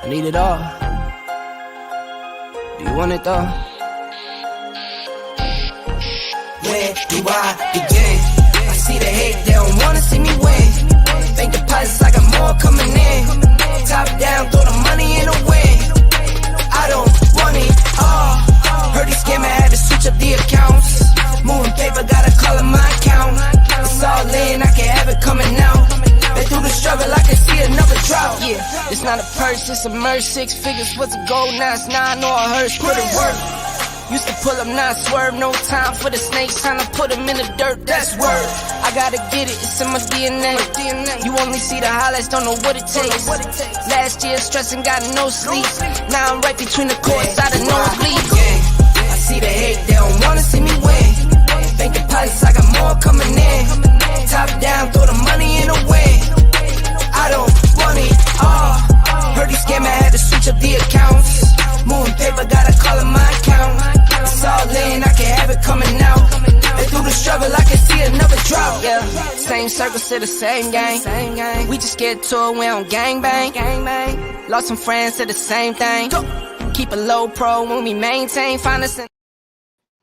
I need it all. Do you want it though? Where do I begin? I see the hate, they don't wanna see me win. Bank deposits, I got more coming in. Top down, throw the money in the wind. I don't want it all. Heard he scammer, had to switch up the accounts. Moving paper, gotta call it my account. It's all in, I can have it coming out. Been through the struggle, I can see another drought. Yeah, it's not a purse, it's a merge. 6 figures was a goal, now it's 9 or a hearse. Put it work. Used to pull up, not swerve. No time for the snakes, trying to put them in the dirt. That's word. I gotta get it, it's in my DNA. You only see the highlights, don't know what it takes. Last year stressing, got no sleep. Now I'm right between the courts, I done nosebleed. Yeah, I see the hate, they don't wanna see me win. Bank deposits, I got more coming in. Top down, throw the money in the wind. I don't want it all. Heard he scammer, had to switch up the accounts. Moving paper, gotta call it my account. It's all in, I can have it coming out. And through the struggle, I can see another drought. Yeah, same circle, still the same gang. We just get to it, we don't gangbang. Lost some friends, to the same thing. Keep a low pro when we maintain. Find us in.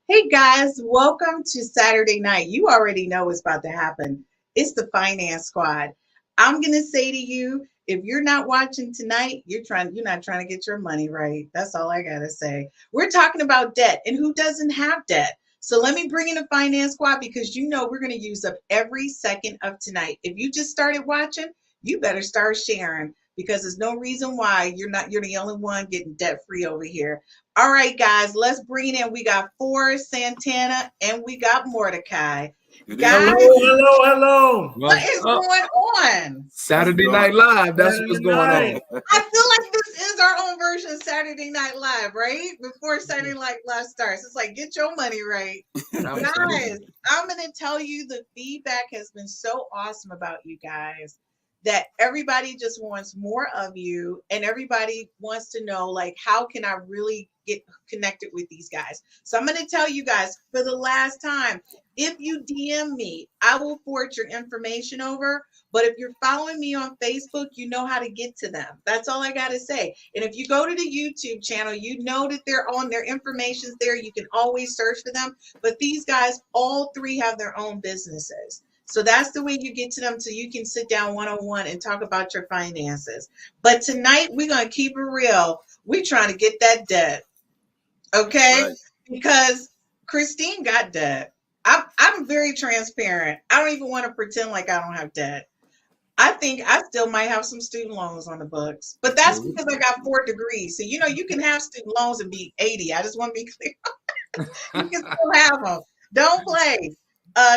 Hey guys, welcome to Saturday night. You already know what's about to happen. It's the Finance Squad. I'm gonna say to you, if you're not watching tonight, you're not trying to get your money right. That's all I gotta say. We're talking about debt and who doesn't have debt. So let me bring in the Finance Squad because you know we're gonna use up every second of tonight. If you just started watching, you better start sharing because there's no reason why you're the only one getting debt free over here. All right, guys, let's bring it in. We got Forrest Santana and we got Mordecai. Guys, hello. What is going on? Saturday Night Live. That's what's going on. I feel like this is our own version of Saturday Night Live, right? Before Saturday Night Live starts, it's like, get your money right. Guys, I'm going to tell you the feedback has been so awesome about you guys that everybody just wants more of you and everybody wants to know, like, how can I really get connected with these guys? So I'm going to tell you guys for the last time, if you DM me, I will forward your information over. But if you're following me on Facebook, you know how to get to them. That's all I got to say. And if you go to the YouTube channel, you know that they're on, their information's there. You can always search for them. But these guys, all three have their own businesses. So that's the way you get to them so you can sit down one-on-one and talk about your finances. But tonight, we're going to keep it real. We're trying to get that debt. Okay? Right. Because Christine got debt. I'm very transparent. I don't even want to pretend like I don't have debt. I think I still might have some student loans on the books, but that's because I got 4 degrees. So, you know, you can have student loans and be 80. I just want to be clear. You can still have them. Don't play.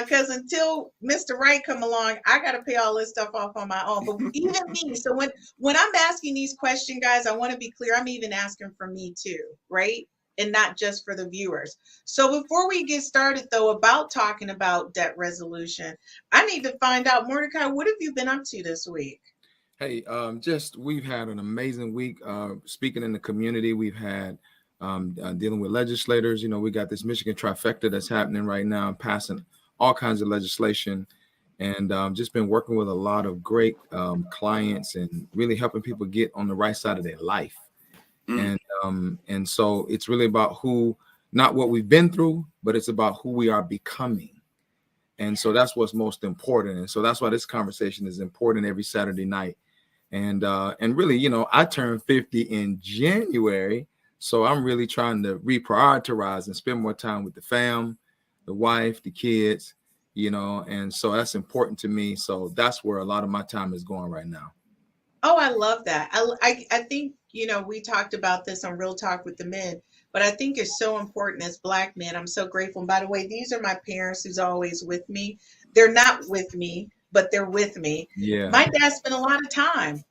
Because until Mr. Right come along, I got to pay all this stuff off on my own. But even me, so when I'm asking these questions, guys, I want to be clear. I'm even asking for me too, right? And not just for the viewers. So before we get started, though, about talking about debt resolution, I need to find out, Mordecai, what have you been up to this week? Hey, we've had an amazing week speaking in the community. We've had dealing with legislators. You know, we got this Michigan trifecta that's happening right now, passing all kinds of legislation, and just been working with a lot of great clients and really helping people get on the right side of their life. And so it's really about not what we've been through, but it's about who we are becoming. And so that's what's most important. And so that's why this conversation is important every Saturday night. And really, you know, I turned 50 in January, so I'm really trying to reprioritize and spend more time with the fam, the wife, the kids, you know, and so that's important to me. So that's where a lot of my time is going right now. Oh, I love that. I think, you know, we talked about this on Real Talk with the Men, but I think it's so important as Black men. I'm so grateful. And by the way, these are my parents who's always with me. They're not with me, but they're with me. Yeah. My dad spent a lot of time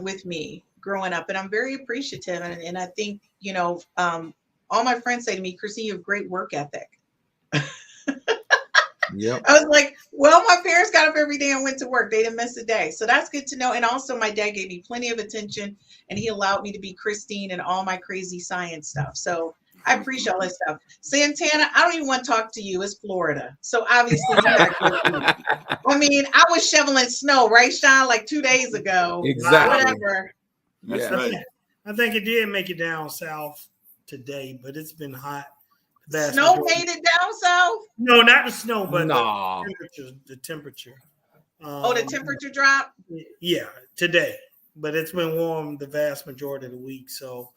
with me growing up, and I'm very appreciative. And I think, you know, all my friends say to me, Christine, you have great work ethic. Yep. I was like, well, my parents got up every day and went to work. They didn't miss a day. So that's good to know. And also my dad gave me plenty of attention and he allowed me to be Christine and all my crazy science stuff. So I appreciate all that stuff. Santana, I don't even want to talk to you. It's Florida. So obviously, I mean, I was shoveling snow, right, Sean, like 2 days ago. Exactly. Whatever. That's right. I think it did make it down south today, but it's been hot. Snow made it down south? No, not the snow, but no. the temperature. The temperature drop? Yeah, today. But it's been warm the vast majority of the week. So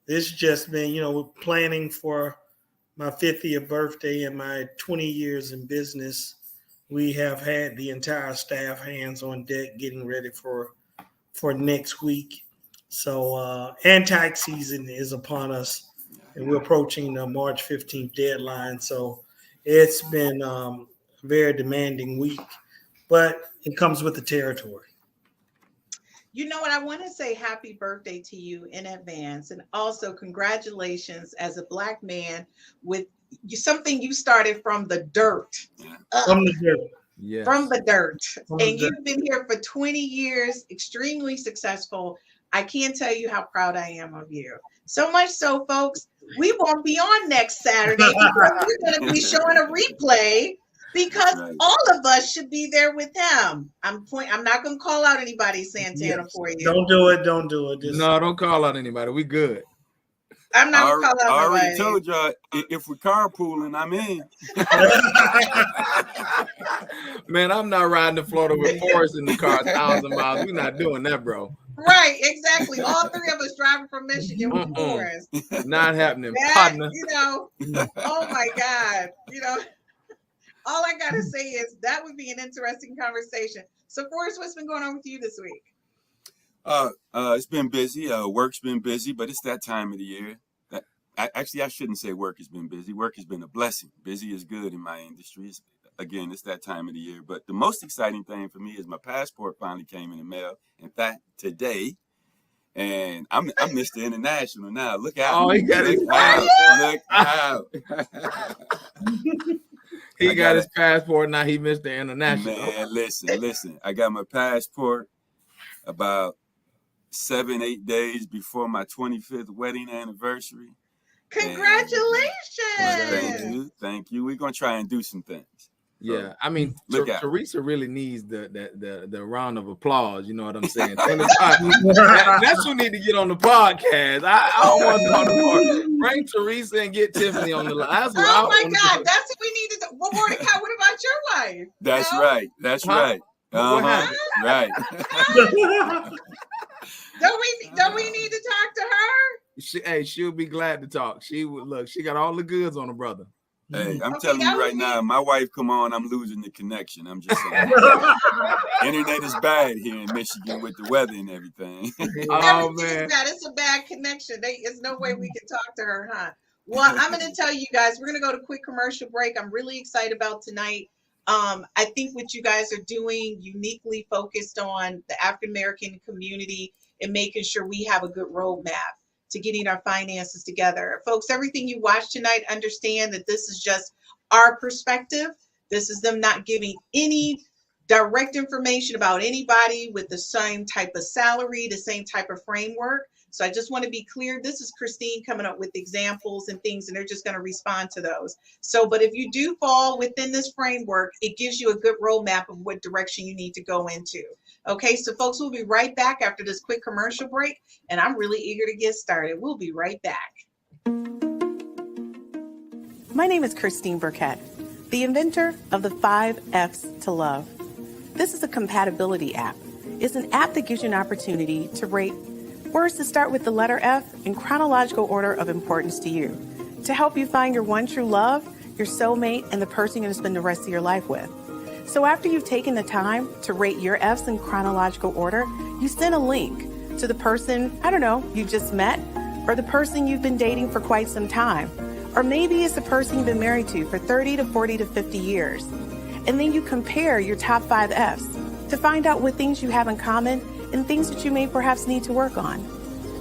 it's just been, we're planning for my 50th birthday and my 20 years in business. We have had the entire staff hands on deck getting ready for next week. So and tax season is upon us, and we're approaching the March 15th deadline. So it's been a very demanding week, but it comes with the territory. You know what? I want to say happy birthday to you in advance, and also congratulations as a Black man with something you started from the dirt. From the dirt. Yes. From the dirt. From the And dirt. you've been here for 20 years, extremely successful. I can't tell you how proud I am of you. So much so, folks, we won't be on next Saturday because we're going to be showing a replay because all of us should be there with him. I'm not going to call out anybody, Santana, for you. Don't do it. Don't do it. No, don't call out anybody. We good. I'm not going to call out I nobody. already told y'all, if we're carpooling, I'm in. Man, I'm not riding to Florida with Forrest in the car 1,000 miles. We're not doing that, bro. Right, exactly. All three of us driving from Michigan with Forrest. Not happening, That, partner. oh my God. All I got to say is that would be an interesting conversation. So, Forrest, what's been going on with you this week? It's been busy. Work's been busy, but it's that time of the year. I shouldn't say work has been busy. Work has been a blessing. Busy is good in my industry. It's that time of the year. But the most exciting thing for me is my passport finally came in the mail. In fact, today. And I'm Mr. International now. Look out. Oh, he got his Look out. He got his passport. Now he Mr. International. Man, listen. I got my passport about 7-8 days before my 25th wedding anniversary. Congratulations. Thank you. We're gonna try and do some things. Yeah, I mean, Teresa really needs the round of applause. You know what I'm saying? That's who need to get on the podcast. I don't want to talk to bring Teresa and get Tiffany on the line. That's what oh my God, that's what we need to do. Well, Mordecai, what about your wife? That's right. That's right. Right. Don't we need to talk to her? She'll be glad to talk. She would look. She got all the goods on her brother. Hey, I'm telling you right now, my wife come on, I'm losing the connection. I'm just saying. Internet is bad here in Michigan with the weather and everything. Oh man, it's a bad connection. There's no way we can talk to her, huh? Well, I'm going to tell you guys, we're going to go to quick commercial break. I'm really excited about tonight. I think what you guys are doing uniquely focused on the African American community and making sure we have a good roadmap to getting our finances together. Folks, everything you watch tonight, understand that this is just our perspective. This is them not giving any direct information about anybody with the same type of salary, the same type of framework. So I just want to be clear. This is Christine coming up with examples and things, and they're just going to respond to those. So, but if you do fall within this framework, it gives you a good roadmap of what direction you need to go into. Okay, so folks, we'll be right back after this quick commercial break, and I'm really eager to get started. We'll be right back. My name is Christine Burkett, the inventor of the 5 F's to Love. This is a compatibility app. It's an app that gives you an opportunity to rate words that start with the letter F in chronological order of importance to you, to help you find your one true love, your soulmate, and the person you're going to spend the rest of your life with. So after you've taken the time to rate your F's in chronological order, you send a link to the person, you just met, or the person you've been dating for quite some time. Or maybe it's the person you've been married to for 30 to 40 to 50 years. And then you compare your top 5 F's to find out what things you have in common and things that you may perhaps need to work on.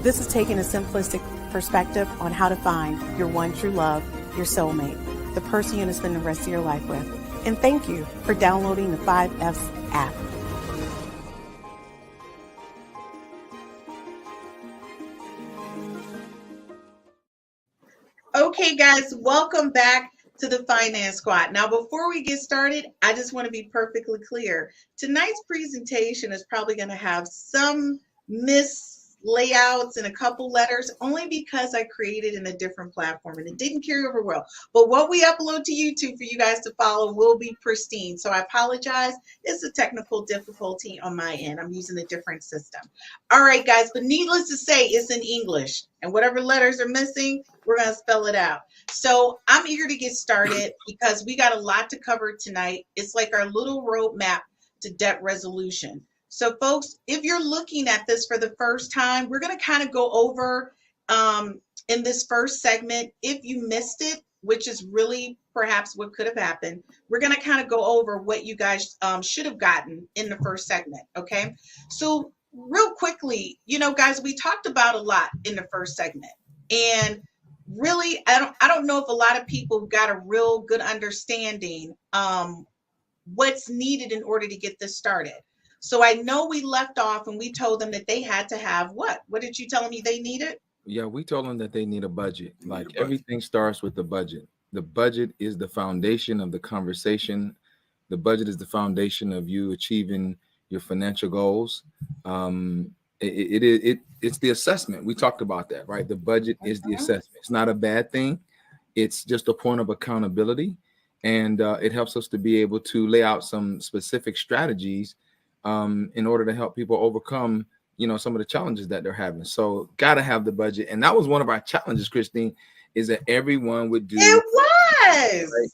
This is taking a simplistic perspective on how to find your one true love, your soulmate, the person you're going to spend the rest of your life with. And thank you for downloading the 5 F's app. Okay, guys, welcome back to the Finance Squad. Now, before we get started, I just want to be perfectly clear. Tonight's presentation is probably going to have some layouts and a couple letters only because I created in a different platform and it didn't carry over well. But what we upload to YouTube for you guys to follow will be pristine. So I apologize. It's a technical difficulty on my end. I'm using a different system. All right, guys, but needless to say, it's in English. And whatever letters are missing, we're going to spell it out. So I'm eager to get started because we got a lot to cover tonight. It's like our little roadmap to debt resolution. So folks, if you're looking at this for the first time, we're going to kind of go over in this first segment. If you missed it, which is really perhaps what could have happened, we're going to kind of go over what you guys should have gotten in the first segment. Okay. So real quickly, you know, guys, we talked about a lot in the first segment, and really, I don't know if a lot of people got a real good understanding what's needed in order to get this started. So I know we left off and we told them that they had to have what? What did you tell me they needed? Yeah, we told them that they need a budget. Like everything starts with the budget. The budget is the foundation of the conversation. The budget is the foundation of you achieving your financial goals. It's the assessment. We talked about that, right? The budget is the assessment. It's not a bad thing. It's just a point of accountability. And it helps us to be able to lay out some specific strategies in order to help people overcome, you know, some of the challenges that they're having. So got to have the budget. And that was one of our challenges, Christine, is that everyone would do. It was. Right?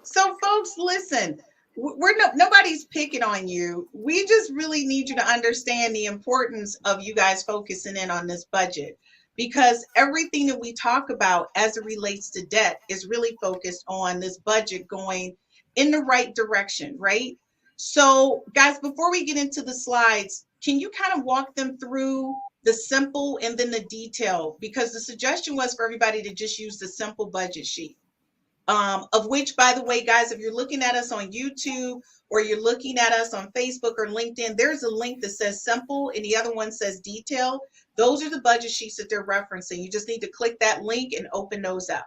So folks, listen, nobody's picking on you. We just really need you to understand the importance of you guys focusing in on this budget, because everything that we talk about as it relates to debt is really focused on this budget going in the right direction, right? So guys, before we get into the slides, can you kind of walk them through the simple and then the detail? Because the suggestion was for everybody to just use the simple budget sheet, of which, by the way, guys, if you're looking at us on YouTube or you're looking at us on Facebook or LinkedIn, there's a link that says simple and the other one says detail. Those are the budget sheets that they're referencing. You just need to click that link and open those up.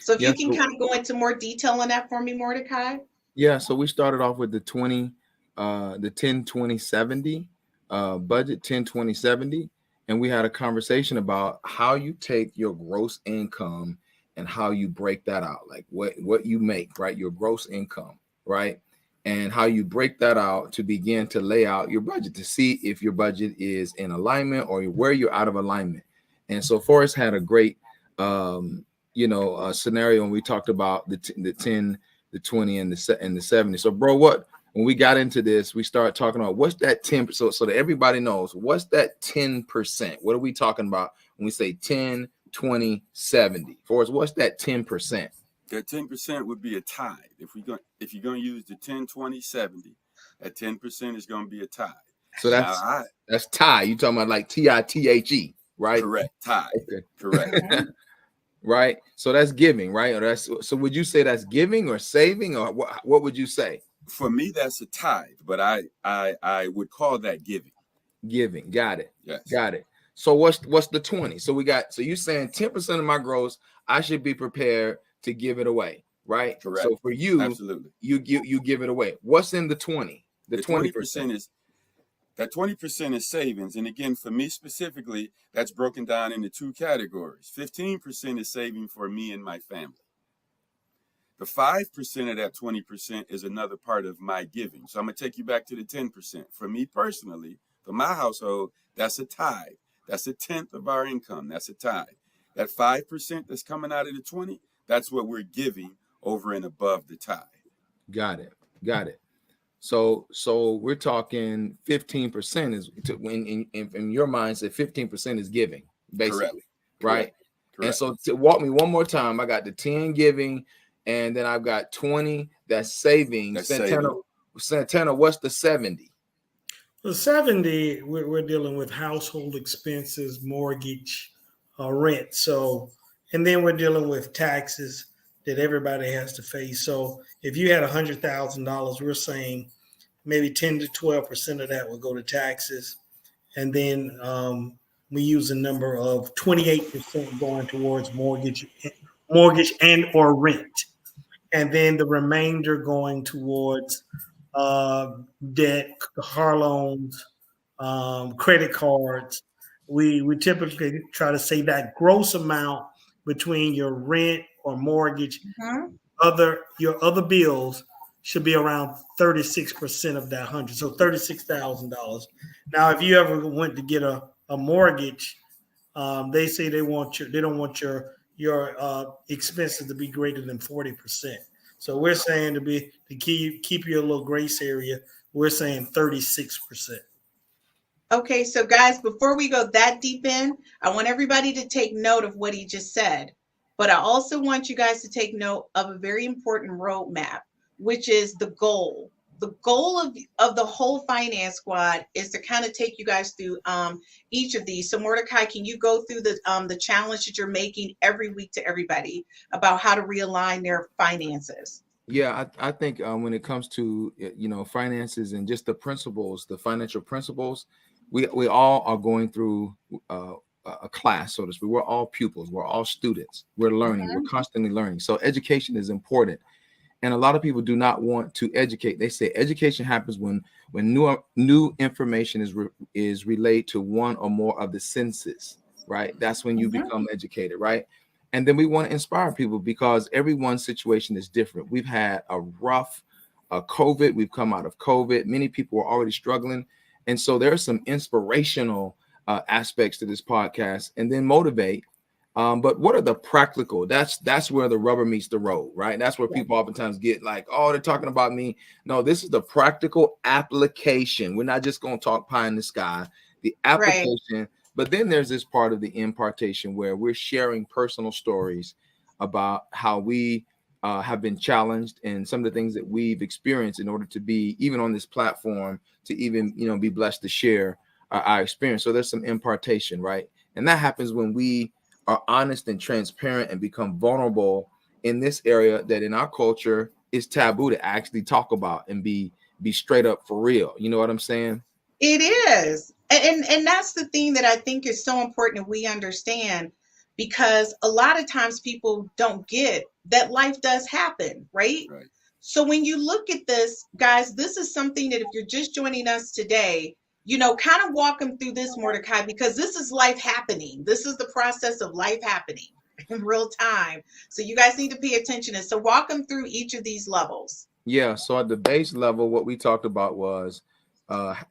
So if you can kind of go into more detail on that for me, Mordecai. Yeah, so we started off with the 10-20-70 budget, 10-20-70, and we had a conversation about how you take your gross income and how you break that out, like what you make, right? Your gross income, right? And how you break that out to begin to lay out your budget to see if your budget is in alignment or where you're out of alignment. And so Forrest had a great, scenario when we talked about the 10, the 20, and the 70. So, bro, when we got into this, we started talking about what's that 10%, so that everybody knows what's that 10%. What are we talking about when we say 10, 20, 70? Forrest, what's that 10%? That 10% would be a tithe. If you're going to use the 10, 20, 70, that 10% is going to be a tithe. So that's tithe. You talking about like TITHE, right? Correct. Tithe. Okay. Correct. Right. So that's giving, right? Or so would you say that's giving or saving, or what would you say? For me, that's a tithe, but I would call that giving. Giving. Got it. Yes. Got it. So what's the 20? So you're saying 10% of my gross, I should be prepared to give it away, right? Correct. So for you, absolutely, you give it away. What's in the 20? The 20% is that 20% is savings. And again, for me specifically, that's broken down into two categories. 15% is saving for me and my family. The 5% of that 20% is another part of my giving. So I'm going to take you back to the 10%. For me personally, for my household, that's a tithe. That's a tenth of our income. That's a tithe. That 5% that's coming out of the 20, that's what we're giving over and above the tithe. Got it. So we're talking 15% is in your mindset, 15% is giving, basically. Correct. Right? Correct. And so to walk me one more time, I got the 10 giving, and then I've got 20 that's saving. Santana, what's the 70? The 70, we're dealing with household expenses, mortgage, rent. So, and then we're dealing with taxes that everybody has to face. So if you had $100,000, we're saying maybe 10 to 12% of that will go to taxes. And then we use a number of 28% going towards mortgage and or rent. And then the remainder going towards debt, car loans, credit cards. We typically try to say that gross amount between your rent or mortgage, Mhm. your other bills should be around 36% of that 100. So $36,000. Now, if you ever went to get a mortgage, they say they don't want your expenses to be greater than 40%. So we're saying to keep your little grace area, we're saying 36%. Okay, so guys, before we go that deep in, I want everybody to take note of what he just said. But I also want you guys to take note of a very important roadmap, which is the goal. The goal of the whole finance squad is to kind of take you guys through each of these. So Mordecai, can you go through the challenge that you're making every week to everybody about how to realign their finances? Yeah, I think when it comes to finances and just the principles, the financial principles, we all are going through a class, so to speak. We're all pupils. We're all students. We're learning. We're constantly learning. So education is important, and a lot of people do not want to educate. They say education happens when new information is relayed to one or more of the senses. Right. That's when you become educated. Right. And then we want to inspire people because everyone's situation is different. We've had a rough COVID. We've come out of COVID. Many people are already struggling. And so there are some inspirational aspects to this podcast and then motivate. But what are the practical? That's where the rubber meets the road, right? That's where people oftentimes get like, oh, they're talking about me. No, this is the practical application. We're not just going to talk pie in the sky. The application. Right. But then there's this part of the impartation where we're sharing personal stories about how we have been challenged and some of the things that we've experienced in order to be even on this platform to even, be blessed to share our experience. So there's some impartation, right? And that happens when we are honest and transparent and become vulnerable in this area that in our culture is taboo to actually talk about and be straight up for real. You know what I'm saying? It is. And that's the thing that I think is so important we understand, because a lot of times people don't get that life does happen, right? So when you look at this, guys, this is something that if you're just joining us today, kind of walk them through this, Mordecai, because this is life happening. This is the process of life happening in real time. So you guys need to pay attention. And so walk them through each of these levels. Yeah. So at the base level, what we talked about was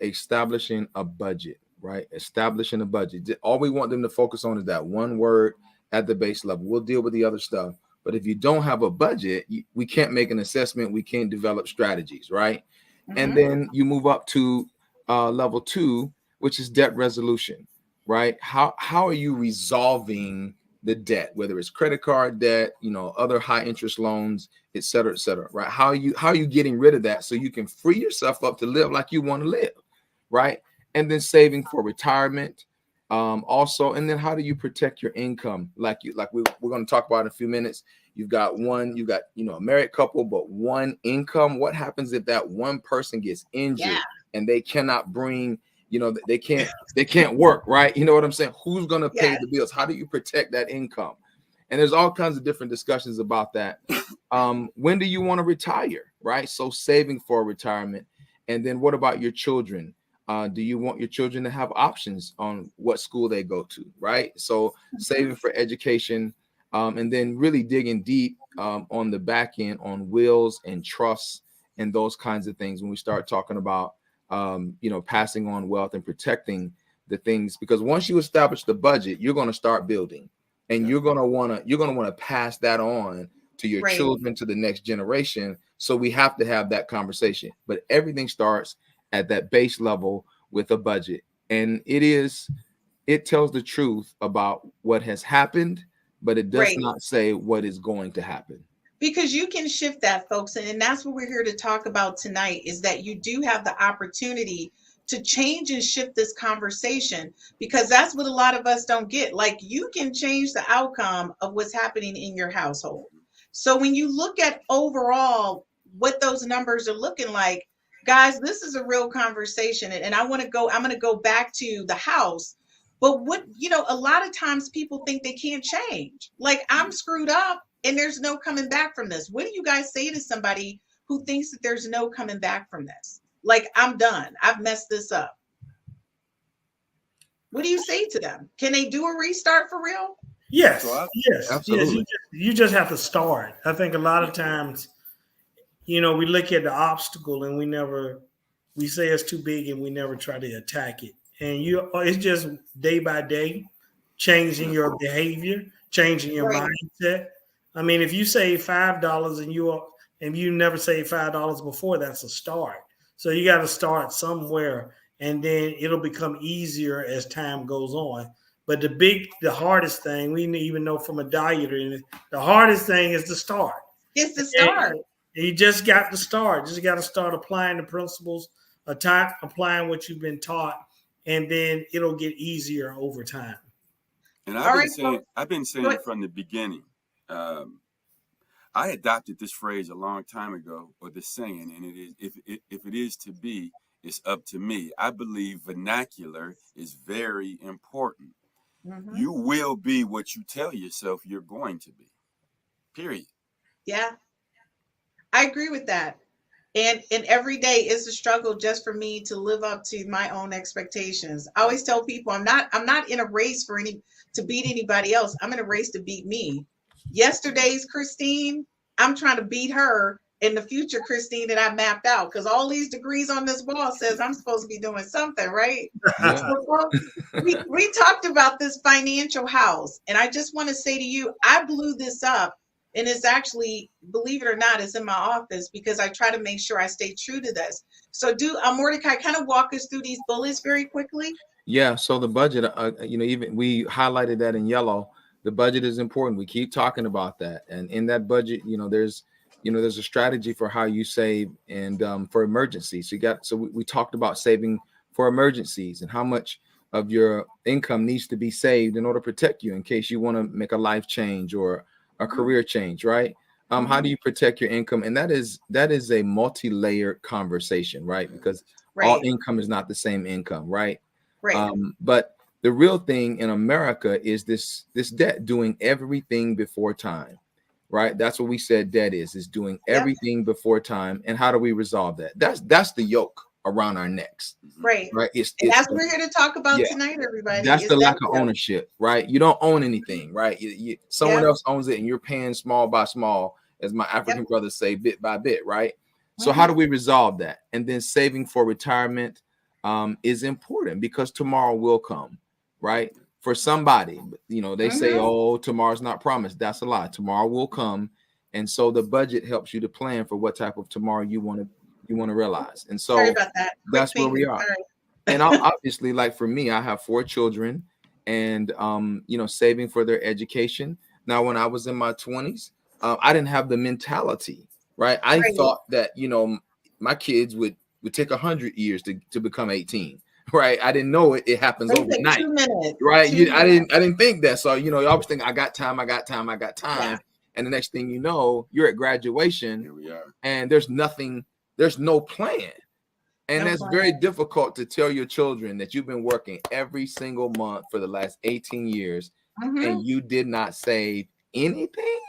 establishing a budget, right? Establishing a budget. All we want them to focus on is that one word at the base level. We'll deal with the other stuff. But if you don't have a budget, we can't make an assessment. We can't develop strategies, right? And then you move up to level 2, which is debt resolution, right? How are you resolving the debt, whether it's credit card debt, other high interest loans, et cetera, right? How are you getting rid of that so you can free yourself up to live like you want to live, right? And then saving for retirement, also, and then how do you protect your income? We're going to talk about in a few minutes. You've got a married couple, but one income. What happens if that one person gets injured and they cannot bring, they can't work, right? You know what I'm saying? Who's going to pay the bills? How do you protect that income? And there's all kinds of different discussions about that. When do you want to retire, right? So saving for retirement. And then what about your children? Do you want your children to have options on what school they go to, right? So saving for education, and then really digging deep on the back end on wills and trusts and those kinds of things when we start talking about, passing on wealth and protecting the things. Because once you establish the budget, you're going to start building, and you're going to want to pass that on to your children, to the next generation. So we have to have that conversation. But everything starts at that base level with a budget. And it tells the truth about what has happened, but it does not say what is going to happen. Because you can shift that, folks. And that's what we're here to talk about tonight, is that you do have the opportunity to change and shift this conversation, because that's what a lot of us don't get. Like, you can change the outcome of what's happening in your household. So when you look at overall what those numbers are looking like, guys, this is a real conversation. And I'm going to go back to the house. But a lot of times people think they can't change. Like, I'm screwed up and there's no coming back from this. What do you guys say to somebody who thinks that there's no coming back from this? Like, I'm done. I've messed this up. What do you say to them? Can they do a restart for real? Yes, So yes, Absolutely. yes. You just have to start. I think a lot of times, we look at the obstacle and we say it's too big and we never try to attack it. And it's just day by day, changing your behavior, changing your Right. mindset. I mean, if you save $5 and you never saved $5 before, that's a start. So you got to start somewhere, and then it'll become easier as time goes on. But the hardest thing, we even know from a dieter, the hardest thing is to start. It's the start. And you just got to start. Just got to start applying the principles, applying what you've been taught, and then it'll get easier over time. And All right, I've been saying it from the beginning. I adopted this phrase a long time ago, or the saying, and it is, if it is to be, it's up to me. I believe vernacular is very important. Mhm. You will be what you tell yourself you're going to be. Period. Yeah, I agree with that. And every day is a struggle just for me to live up to my own expectations. I always tell people I'm not in a race to beat anybody else. I'm in a race to beat me. Yesterday's Christine, I'm trying to beat her in the future Christine that I mapped out, because all these degrees on this wall says I'm supposed to be doing something, right? Yeah. So, folks, we talked about this financial house, and I just want to say to you, I blew this up. And it's actually, believe it or not, it's in my office because I try to make sure I stay true to this. So Mordecai, kind of walk us through these bullets very quickly. Yeah. So the budget, even we highlighted that in yellow. The budget is important. We keep talking about that. And in that budget, there's a strategy for how you save and for emergencies. So we talked about saving for emergencies and how much of your income needs to be saved in order to protect you in case you want to make a life change or a career change, right? How do you protect your income? And that is a multi-layered conversation, right? Because all income is not the same income, right? Right. But the real thing in America is this debt, doing everything before time, right? That's what we said debt is doing everything before time. And how do we resolve that? That's the yoke around our necks. Right. Right. And that's what we're here to talk about tonight, everybody. That's the lack of ownership, right? You don't own anything, right? Someone else owns it, and you're paying small by small, as my African brothers say, bit by bit, right? So how do we resolve that? And then saving for retirement is important because tomorrow will come, right? For somebody, they say, oh, tomorrow's not promised. That's a lie. Tomorrow will come. And so the budget helps you to plan for what type of tomorrow you want to realize. And so sorry about that. That's where we are. And obviously, like for me, I have 4 children and, saving for their education. Now, when I was in my 20s, I didn't have the mentality, right? I thought that, my kids would take 100 years to become 18, right? I didn't know it happens overnight, 2 minutes, right? I didn't think that. So, you always think I got time. Yeah. And the next thing you know, you're at graduation. Here we are. And there's no plan. And that's very difficult to tell your children that you've been working every single month for the last 18 years and you did not save anything.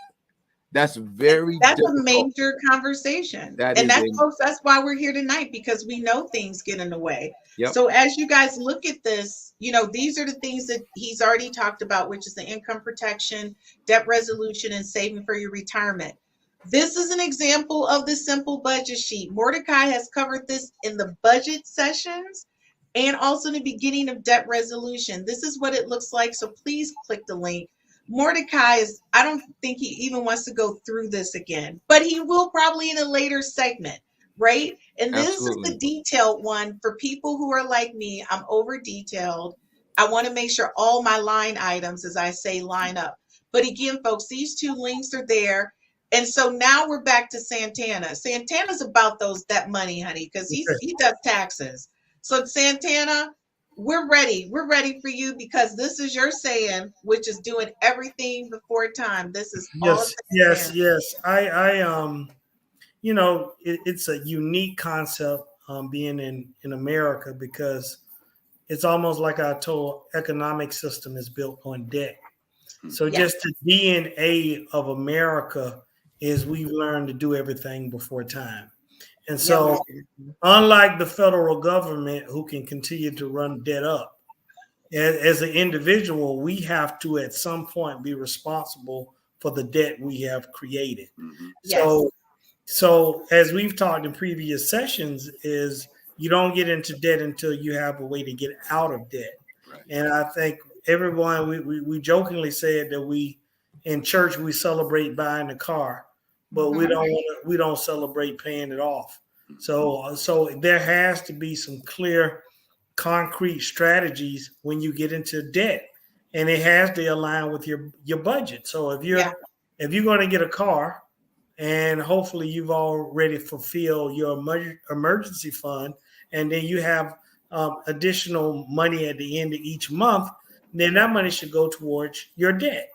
That's a major conversation. That's why we're here tonight, because we know things get in the way. Yep. So as you guys look at this, these are the things that he's already talked about, which is the income protection, debt resolution, and saving for your retirement. This is an example of the simple budget sheet. Mordecai has covered this in the budget sessions and also in the beginning of debt resolution. This is what it looks like. So please click the link. Mordecai I don't think he even wants to go through this again, but he will probably in a later segment, right? And this Absolutely. is the detailed one for people who are like me. I'm over detailed. I want to make sure all my line items, as I say, line up. But again, folks, these 2 links are there. And so now we're back to Santana. Santana's about that money, honey, because he does taxes. So Santana, we're ready. We're ready for you, because this is your saying, which is doing everything before time. This is yes. It's a unique concept being in America, because it's almost like our total economic system is built on debt. So just the DNA of America is we've learned to do everything before time. And so unlike the federal government, who can continue to run debt up, as an individual, we have to at some point be responsible for the debt we have created. Mm-hmm. Yes. So as we've talked in previous sessions, is you don't get into debt until you have a way to get out of debt. Right. And I think everyone, we jokingly said that we in church we celebrate buying the car, but we don't celebrate paying it off. So there has to be some clear, concrete strategies when you get into debt, and it has to align with your budget. So if you're going to get a car, and hopefully you've already fulfilled your emergency fund, and then you have additional money at the end of each month, then that money should go towards your debt.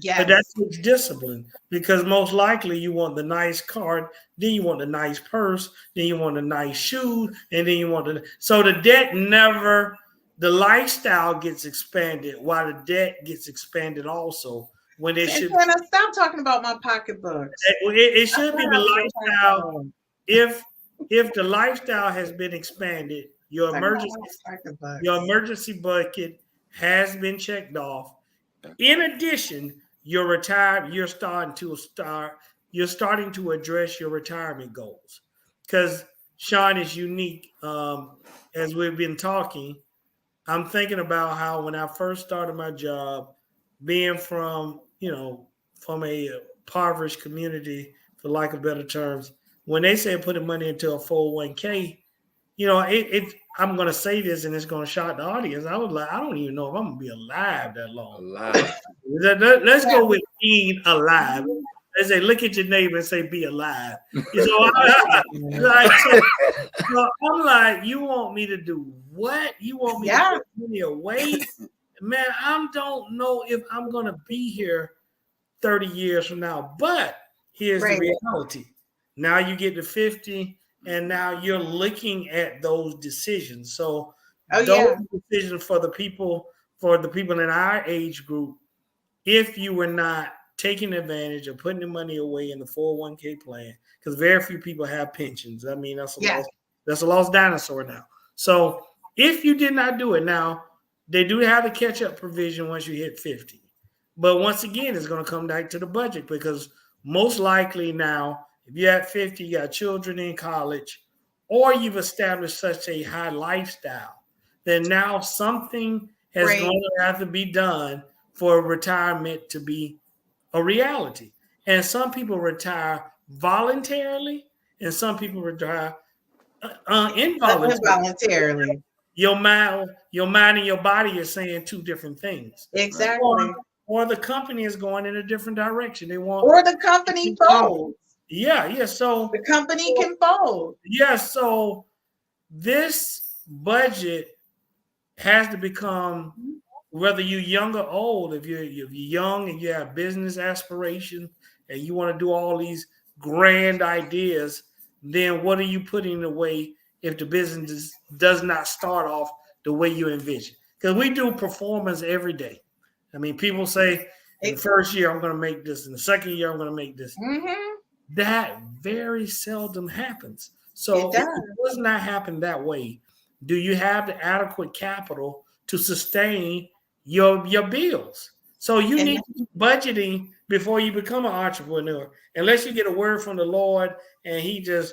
Yes. But that's discipline, because most likely you want the nice car, then you want the nice purse, then you want the nice shoes, and then you want so the debt the lifestyle gets expanded while the debt gets expanded also. When it should stop talking about my pocketbooks. It should be the lifestyle. If the lifestyle has been expanded, your emergency bucket has been checked off. In addition, you're starting to address your retirement goals, because Sean is unique. As we've been talking, I'm thinking about how when I first started my job, being from a impoverished community, for lack of better terms, when they say putting money into a 401k, I'm going to say this and it's going to shock the audience. I was like, I don't even know if I'm going to be alive that long. Let's go with being alive. They say, look at your neighbor and say, be alive. I'm like, you want me to do what? You want me to put money away? Man, I don't know if I'm going to be here 30 years from now. But here's the reality. Now you get to 50, and now you're looking at those decisions. So those decisions for the people in our age group, if you were not taking advantage of putting the money away in the 401k plan, because very few people have pensions. I mean, that's a lost dinosaur now. So if you did not do it now, they do have a catch-up provision once you hit 50. But once again, it's going to come back to the budget, because most likely now, if you're at 50, you got children in college, or you've established such a high lifestyle, then now something has going to have to be done for retirement to be a reality. And some people retire voluntarily, and some people retire involuntarily. Your mind and your body are saying two different things. Exactly. Or the company is going in a different direction. Or the company folds. Yeah. So the company can fold. Yeah. So this budget has to become, whether you're young or old, if you're young and you have business aspirations and you want to do all these grand ideas, then what are you putting away if the business does not start off the way you envision? Because we do performance every day. I mean, people say, in the first year, I'm going to make this. In the second year, I'm going to make this. Mm-hmm. That very seldom happens. So if it does not happen that way, do you have the adequate capital to sustain your bills? So you need to be budgeting before you become an entrepreneur, unless you get a word from the Lord and he gives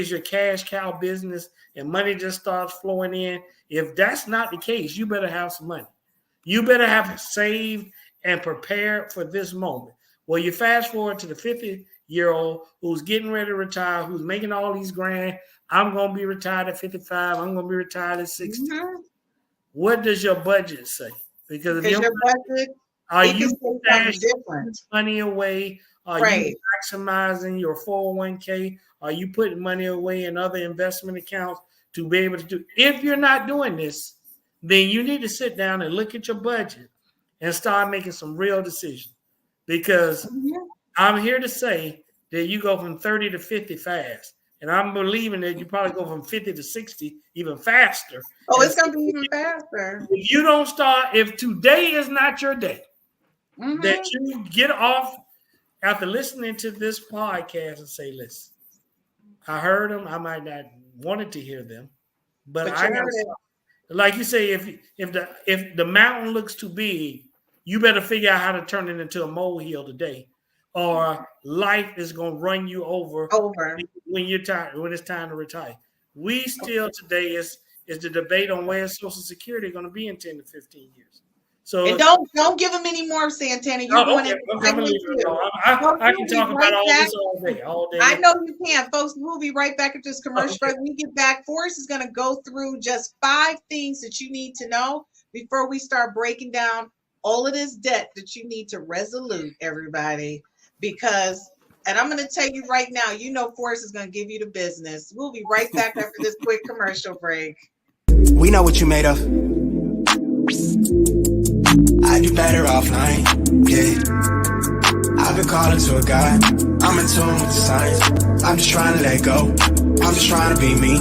you a cash cow business and money just starts flowing in. If that's not the case, you better have some money. You better have saved and prepared for this moment. Well, you fast forward to the 50-year-old who's getting ready to retire, who's making all these grand. I'm going to be retired at 55. I'm going to be retired at 60. Mm-hmm. What does your budget say? Because if your budget, are you stashing money away? Are you maximizing your 401k? Are you putting money away in other investment accounts to be able to do? If you're not doing this, then you need to sit down and look at your budget and start making some real decisions. Because I'm here to say that you go from 30 to 50 fast. And I'm believing that you probably go from 50 to 60 even faster. Oh, it's going to be even faster. If you don't start, if today is not your day, that you get off after listening to this podcast and say, listen, I heard them. I might not wanted to hear them, but I heard it. Like you say, if the mountain looks too big, you better figure out how to turn it into a molehill today, or life is gonna run you over Over. when you're tired, when it's time to retire. We still today is the debate on where Social Security going to be in 10 to 15 years. So And don't give them any more, Santana. You're going into I'm gonna leave it alone. Folks, I we'll can be talk right about all back. this all day. I know you can, folks. We'll be right back at this commercial Okay. break. When we get back, Forrest is going to go through just 5 things that you need to know before we start breaking down all of this debt that you need to resolute, everybody. Because, and I'm going to tell you right now, you know Forrest is going to give you the business. We'll be right back after this quick commercial break. We know what you made of. I do better offline, yeah. I've been calling to a guy. I'm in tune with the signs. I'm just trying to let go. I'm just trying to be me.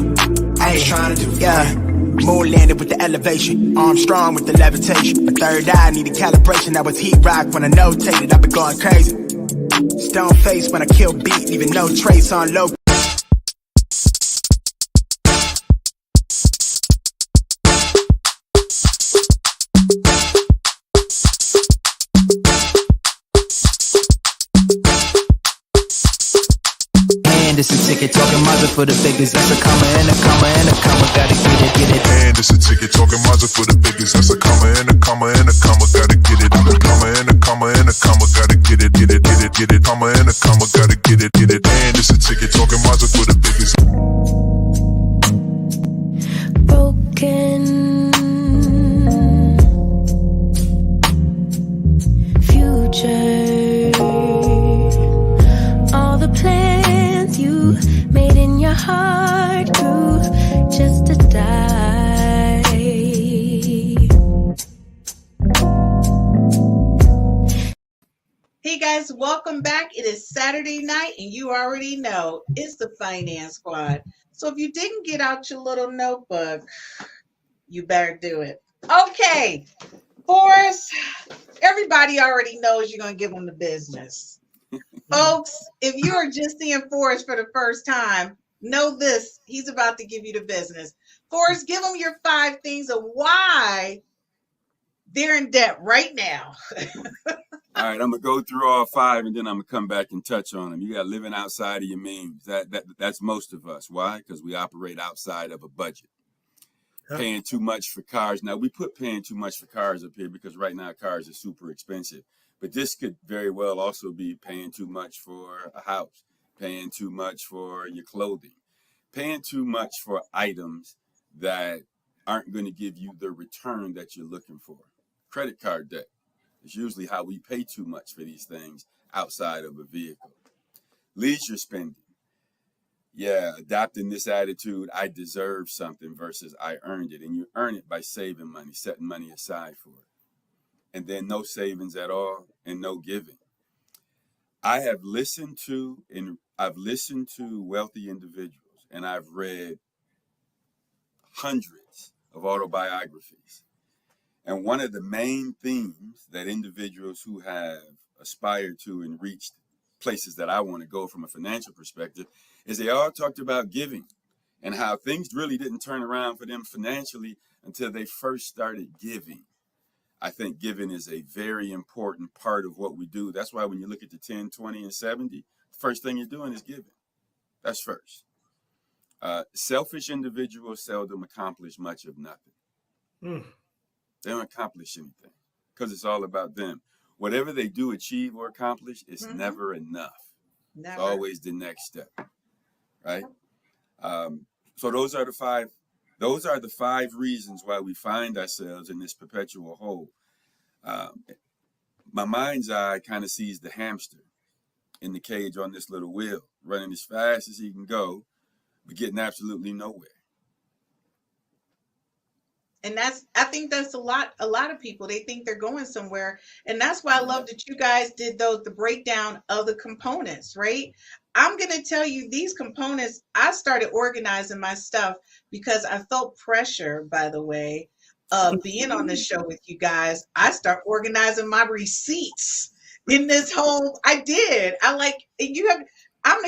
I'm just trying to do yeah. Moon landed with the elevation. Arm strong with the levitation. My third eye needed calibration. That was heat rock when I notated. I've been going crazy. Stone face when I kill beat, leaving no trace on low. Anderson ticket, talking Mazda for the biggest. That's a comma and a comma and a comma. Gotta get it. Anderson ticket, talking Mazda for the biggest. That's a comma and a comma and a comma. Gotta get it. I'm a comma and a comma and a comma. Gotta get it. Comma and a comma. Gotta get it. Anderson ticket, talking Mazda for the biggest. Broken future. All the plans you made in your heart grew just to die. Hey guys, welcome back. It is Saturday night, and you already know it's the Finance Squad. So if you didn't get out your little notebook, you better do it. Okay, Forrest, everybody already knows you're going to give them the business. Folks, if you are just seeing Forrest for the first time, know this, he's about to give you the business. Forrest, give them your 5 things of why they're in debt right now. All right, I'm gonna go through all 5, and then I'm gonna come back and touch on them. You got living outside of your means. That's most of us. Why? Because we operate outside of a budget. Paying too much for cars. Now we put paying too much for cars up here because right now cars are super expensive. But this could very well also be paying too much for a house, paying too much for your clothing, paying too much for items that aren't going to give you the return that you're looking for. Credit card debt. It's usually how we pay too much for these things outside of a vehicle. Leisure spending. Yeah, adopting this attitude, I deserve something versus I earned it. And you earn it by saving money, setting money aside for it. And then no savings at all and no giving. I have listened to wealthy individuals, and I've read hundreds of autobiographies. And one of the main themes that individuals who have aspired to and reached places that I want to go from a financial perspective is they all talked about giving and how things really didn't turn around for them financially until they first started giving. I think giving is a very important part of what we do. That's why when you look at the 10, 20, and 70, the first thing you're doing is giving. That's first. Selfish individuals seldom accomplish much of nothing. They don't accomplish anything because it's all about them. Whatever they do achieve or accomplish is never enough. Never. It's always the next step, right? So those are the 5. Those are the 5 reasons why we find ourselves in this perpetual hole. My mind's eye kind of sees the hamster in the cage on this little wheel, running as fast as he can go, but getting absolutely nowhere. And I think that's a lot of people, they think they're going somewhere. And that's why I love that you guys did the breakdown of the components, right? I'm going to tell you these components, I started organizing my stuff because I felt pressure, by the way, of being on the show with you guys. I start organizing my receipts in this whole, I'm the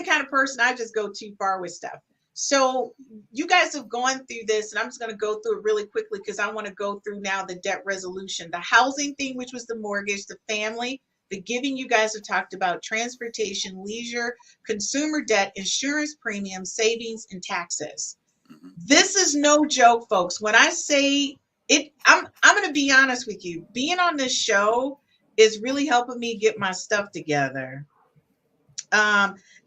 kind of person, I just go too far with stuff. So you guys have gone through this, and I'm just going to go through it really quickly because I want to go through now the debt resolution, the housing thing, which was the mortgage, the family, the giving you guys have talked about, transportation, leisure, consumer debt, insurance premiums, savings, and taxes. This is no joke, folks. When I say it, I'm going to be honest with you. Being on this show is really helping me get my stuff together.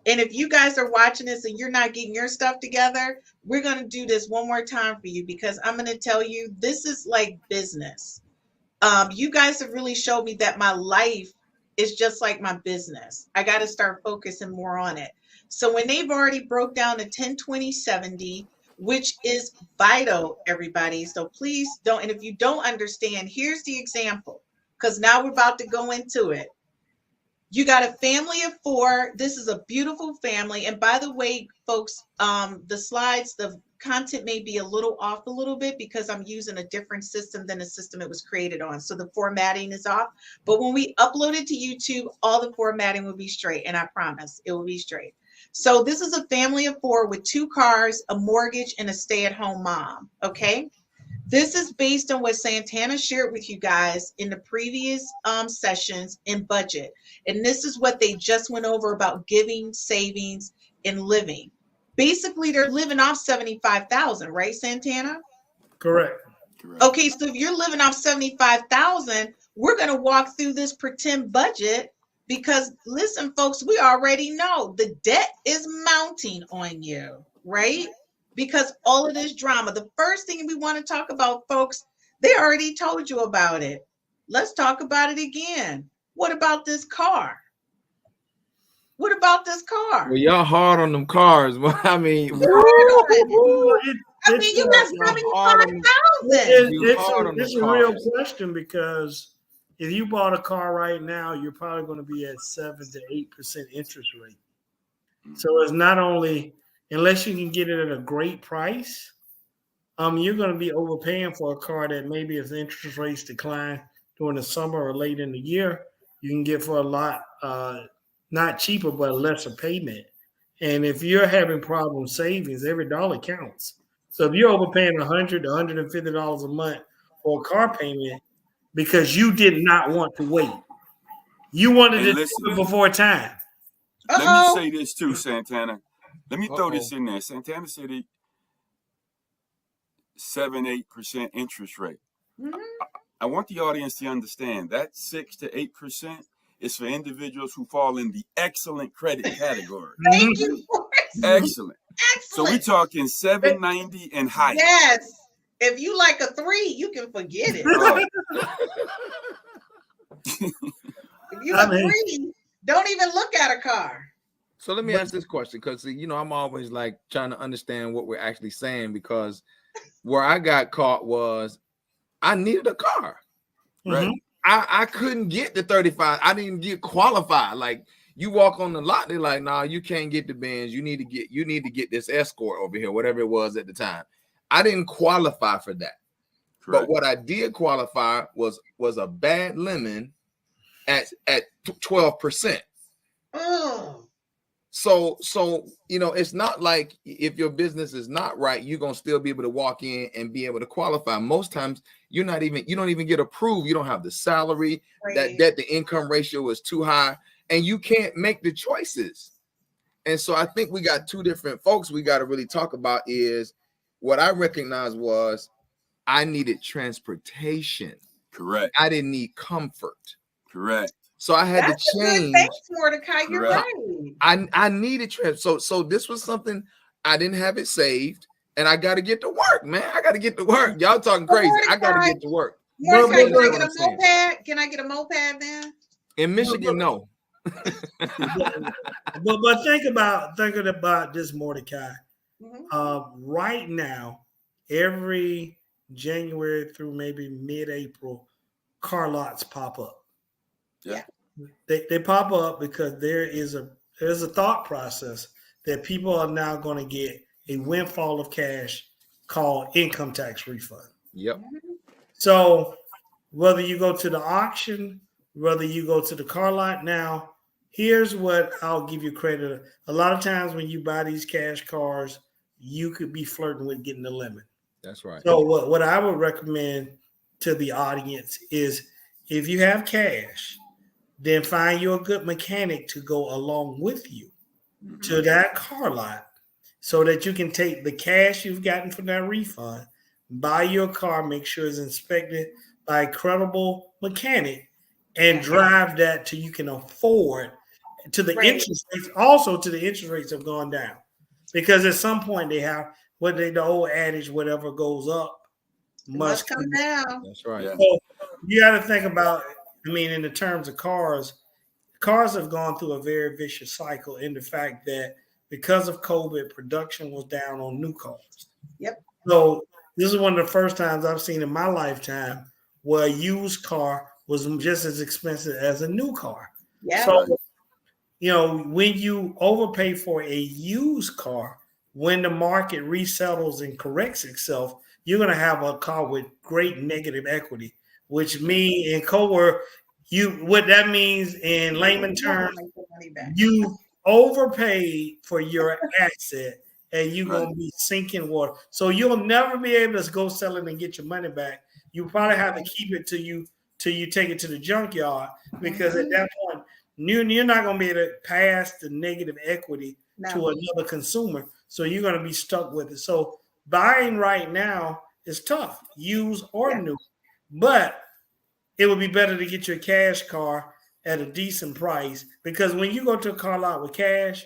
And if you guys are watching this and you're not getting your stuff together, we're going to do this one more time for you, because I'm going to tell you, this is like business. You guys have really showed me that my life is just like my business. I got to start focusing more on it. So when they've already broke down the 10-20-70, which is vital, everybody. So please don't. And if you don't understand, here's the example, because now we're about to go into it. You got a family of 4. This is a beautiful family. And by the way, folks, the slides, the content may be a little off a little bit because I'm using a different system than the system it was created on. So the formatting is off. But when we upload it to YouTube, all the formatting will be straight. And I promise it will be straight. So this is a family of 4 with 2 cars, a mortgage, and a stay-at-home mom. Okay. This is based on what Santana shared with you guys in the previous sessions in budget. And this is what they just went over about giving, savings, and living. Basically, they're living off $75,000, right, Santana? Correct. Okay, so if you're living off $75,000, we're going to walk through this pretend budget because, listen, folks, we already know the debt is mounting on you, right? Because all of this drama. The first thing we want to talk about, folks, they already told you about it. Let's talk about it again. What about this car? What about this car? Well, y'all hard on them cars. I mean, you got 75,000. It's a real question, because if you bought a car right now, you're probably going to be at 7 to 8% interest rate. So it's not only, unless you can get it at a great price, you're going to be overpaying for a car that maybe if the interest rates decline during the summer or late in the year, you can get for a lot, not cheaper, but a lesser payment. And if you're having problems savings, every dollar counts. So if you're overpaying $100 to $150 a month for a car payment because you did not want to wait, you wanted to do it before time. Let me say this too, Santana. Let me throw this in there. Santana said 7-8% interest rate. Mm-hmm. I want the audience to understand that 6 to 8% is for individuals who fall in the excellent credit category. Thank you. Excellent. So we're talking 790 and higher. Yes. If you like a 3, you can forget it. If you a 3, don't even look at a car. So let me ask this question, because I'm always like trying to understand what we're actually saying, because where I got caught was I needed a car, right? Mm-hmm. I couldn't get the 35. I didn't get qualified. Like, you walk on the lot, they're like, nah, you can't get the Benz. You need to get this Escort over here, whatever it was at the time. I didn't qualify for that. Correct. But what I did qualify was a bad lemon at 12%. Oh. So it's not like if your business is not right, you're gonna still be able to walk in and be able to qualify. Most times you don't even get approved. You don't have the salary, right. that the income ratio is too high, and you can't make the choices. And so I think we got 2 different folks we got to really talk about. Is what I recognized was I needed transportation. Correct. I didn't need comfort. Correct. So I had to change. Thanks, Mordecai. You're right. I needed so this was something I didn't have it saved, and I got to get to work, man. I got to get to work. Y'all talking crazy. I got to get to work. Mordecai, can I get a moped? Can I get a moped then? In Michigan, no. but thinking about this, Mordecai. Mm-hmm. Right now, every January through maybe mid-April, car lots pop up. Yeah. They pop up because there's a thought process that people are now going to get a windfall of cash called income tax refund. Yep. So whether you go to the auction, whether you go to the car lot, now here's what I'll give you credit. A lot of times when you buy these cash cars, you could be flirting with getting the lemon. That's right. So what I would recommend to the audience is if you have cash, then find you a good mechanic to go along with you to that car lot so that you can take the cash you've gotten from that refund, buy your car, make sure it's inspected by a credible mechanic, and drive that till you can afford to the interest rates. Also, to the interest rates have gone down because at some point they have the old adage, whatever goes up must come down. That's right. Yeah. So you got to think about, I mean, in the terms of cars have gone through a very vicious cycle in the fact that because of COVID, production was down on new cars. Yep. So this is one of the first times I've seen in my lifetime where a used car was just as expensive as a new car. Yeah. So, when you overpay for a used car, when the market resettles and corrects itself, you're going to have a car with great negative equity, which means in co-work, what that means in layman terms, you overpaid for your asset and you're going to be sinking water. So you'll never be able to go sell it and get your money back. You probably have to keep it till you take it to the junkyard, because at that point, you're not going to be able to pass the negative equity to another consumer. So you're going to be stuck with it. So buying right now is tough, used or new. But it would be better to get your cash car at a decent price, because when you go to a car lot with cash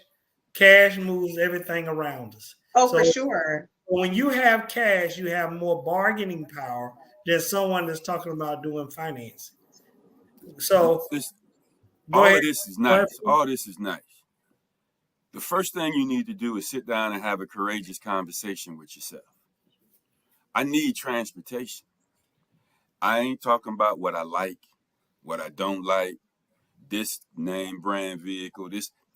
moves everything around us. Oh, so, for sure. When you have cash, you have more bargaining power than someone that's talking about doing financing. So all of this is nice. All this is nice. The first thing you need to do is sit down and have a courageous conversation with yourself. I need transportation. I ain't talking about what I like, what I don't like, this name brand vehicle,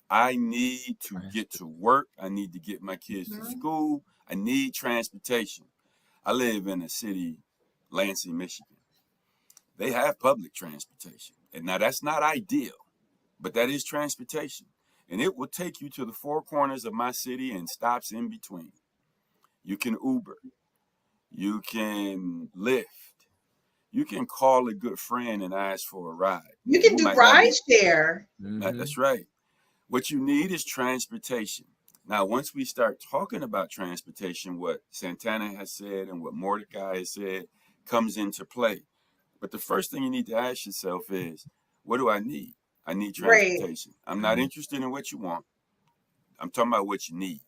I need to get to work. I need to get my kids to school. I need transportation. I live in a city, Lansing, Michigan. They have public transportation. And now that's not ideal, but that is transportation. And it will take you to the four corners of my city and stops in between. You can Uber. You can Lyft. You can call a good friend and ask for a ride. You can do ride share. That's right. What you need is transportation. Now, once we start talking about transportation, what Santana has said and what Mordecai has said comes into play. But the first thing you need to ask yourself is, what do I need? I need transportation. I'm not interested in what you want. I'm talking about what you need.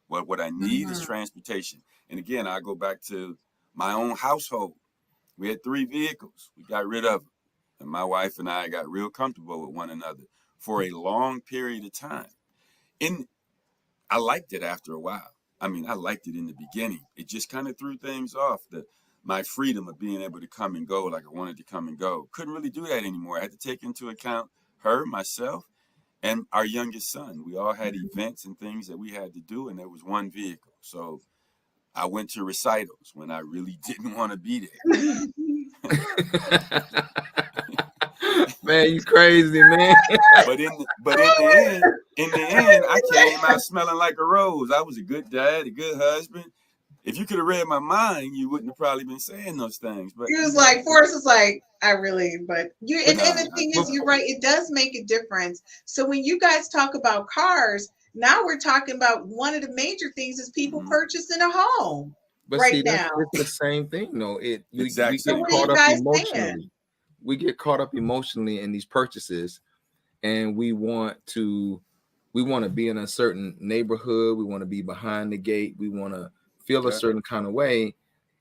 What I need is transportation. And again, I go back to my own household. We had 3 vehicles. We got rid of them. And my wife and I got real comfortable with one another for a long period of time. And I liked it after a while. I mean, I liked it in the beginning. It just kind of threw things off. My freedom of being able to come and go like I wanted to come and go. Couldn't really do that anymore. I had to take into account her, myself, and our youngest son. We all had events and things that we had to do, and there was one vehicle. So I went to recitals when I really didn't want to be there. Man, you crazy, man. But in the end, I came out smelling like a rose. I was a good dad, a good husband. If you could have read my mind, you wouldn't have probably been saying those things. But he was like, Forrest was like, and the thing is, you're right, it does make a difference. So when you guys talk about cars, now we're talking about one of the major things is people purchasing a home. But right see, now it's the same thing, though. Exactly. We get caught up emotionally in these purchases, and we want to be in a certain neighborhood. We want to be behind the gate. We want to feel a certain kind of way.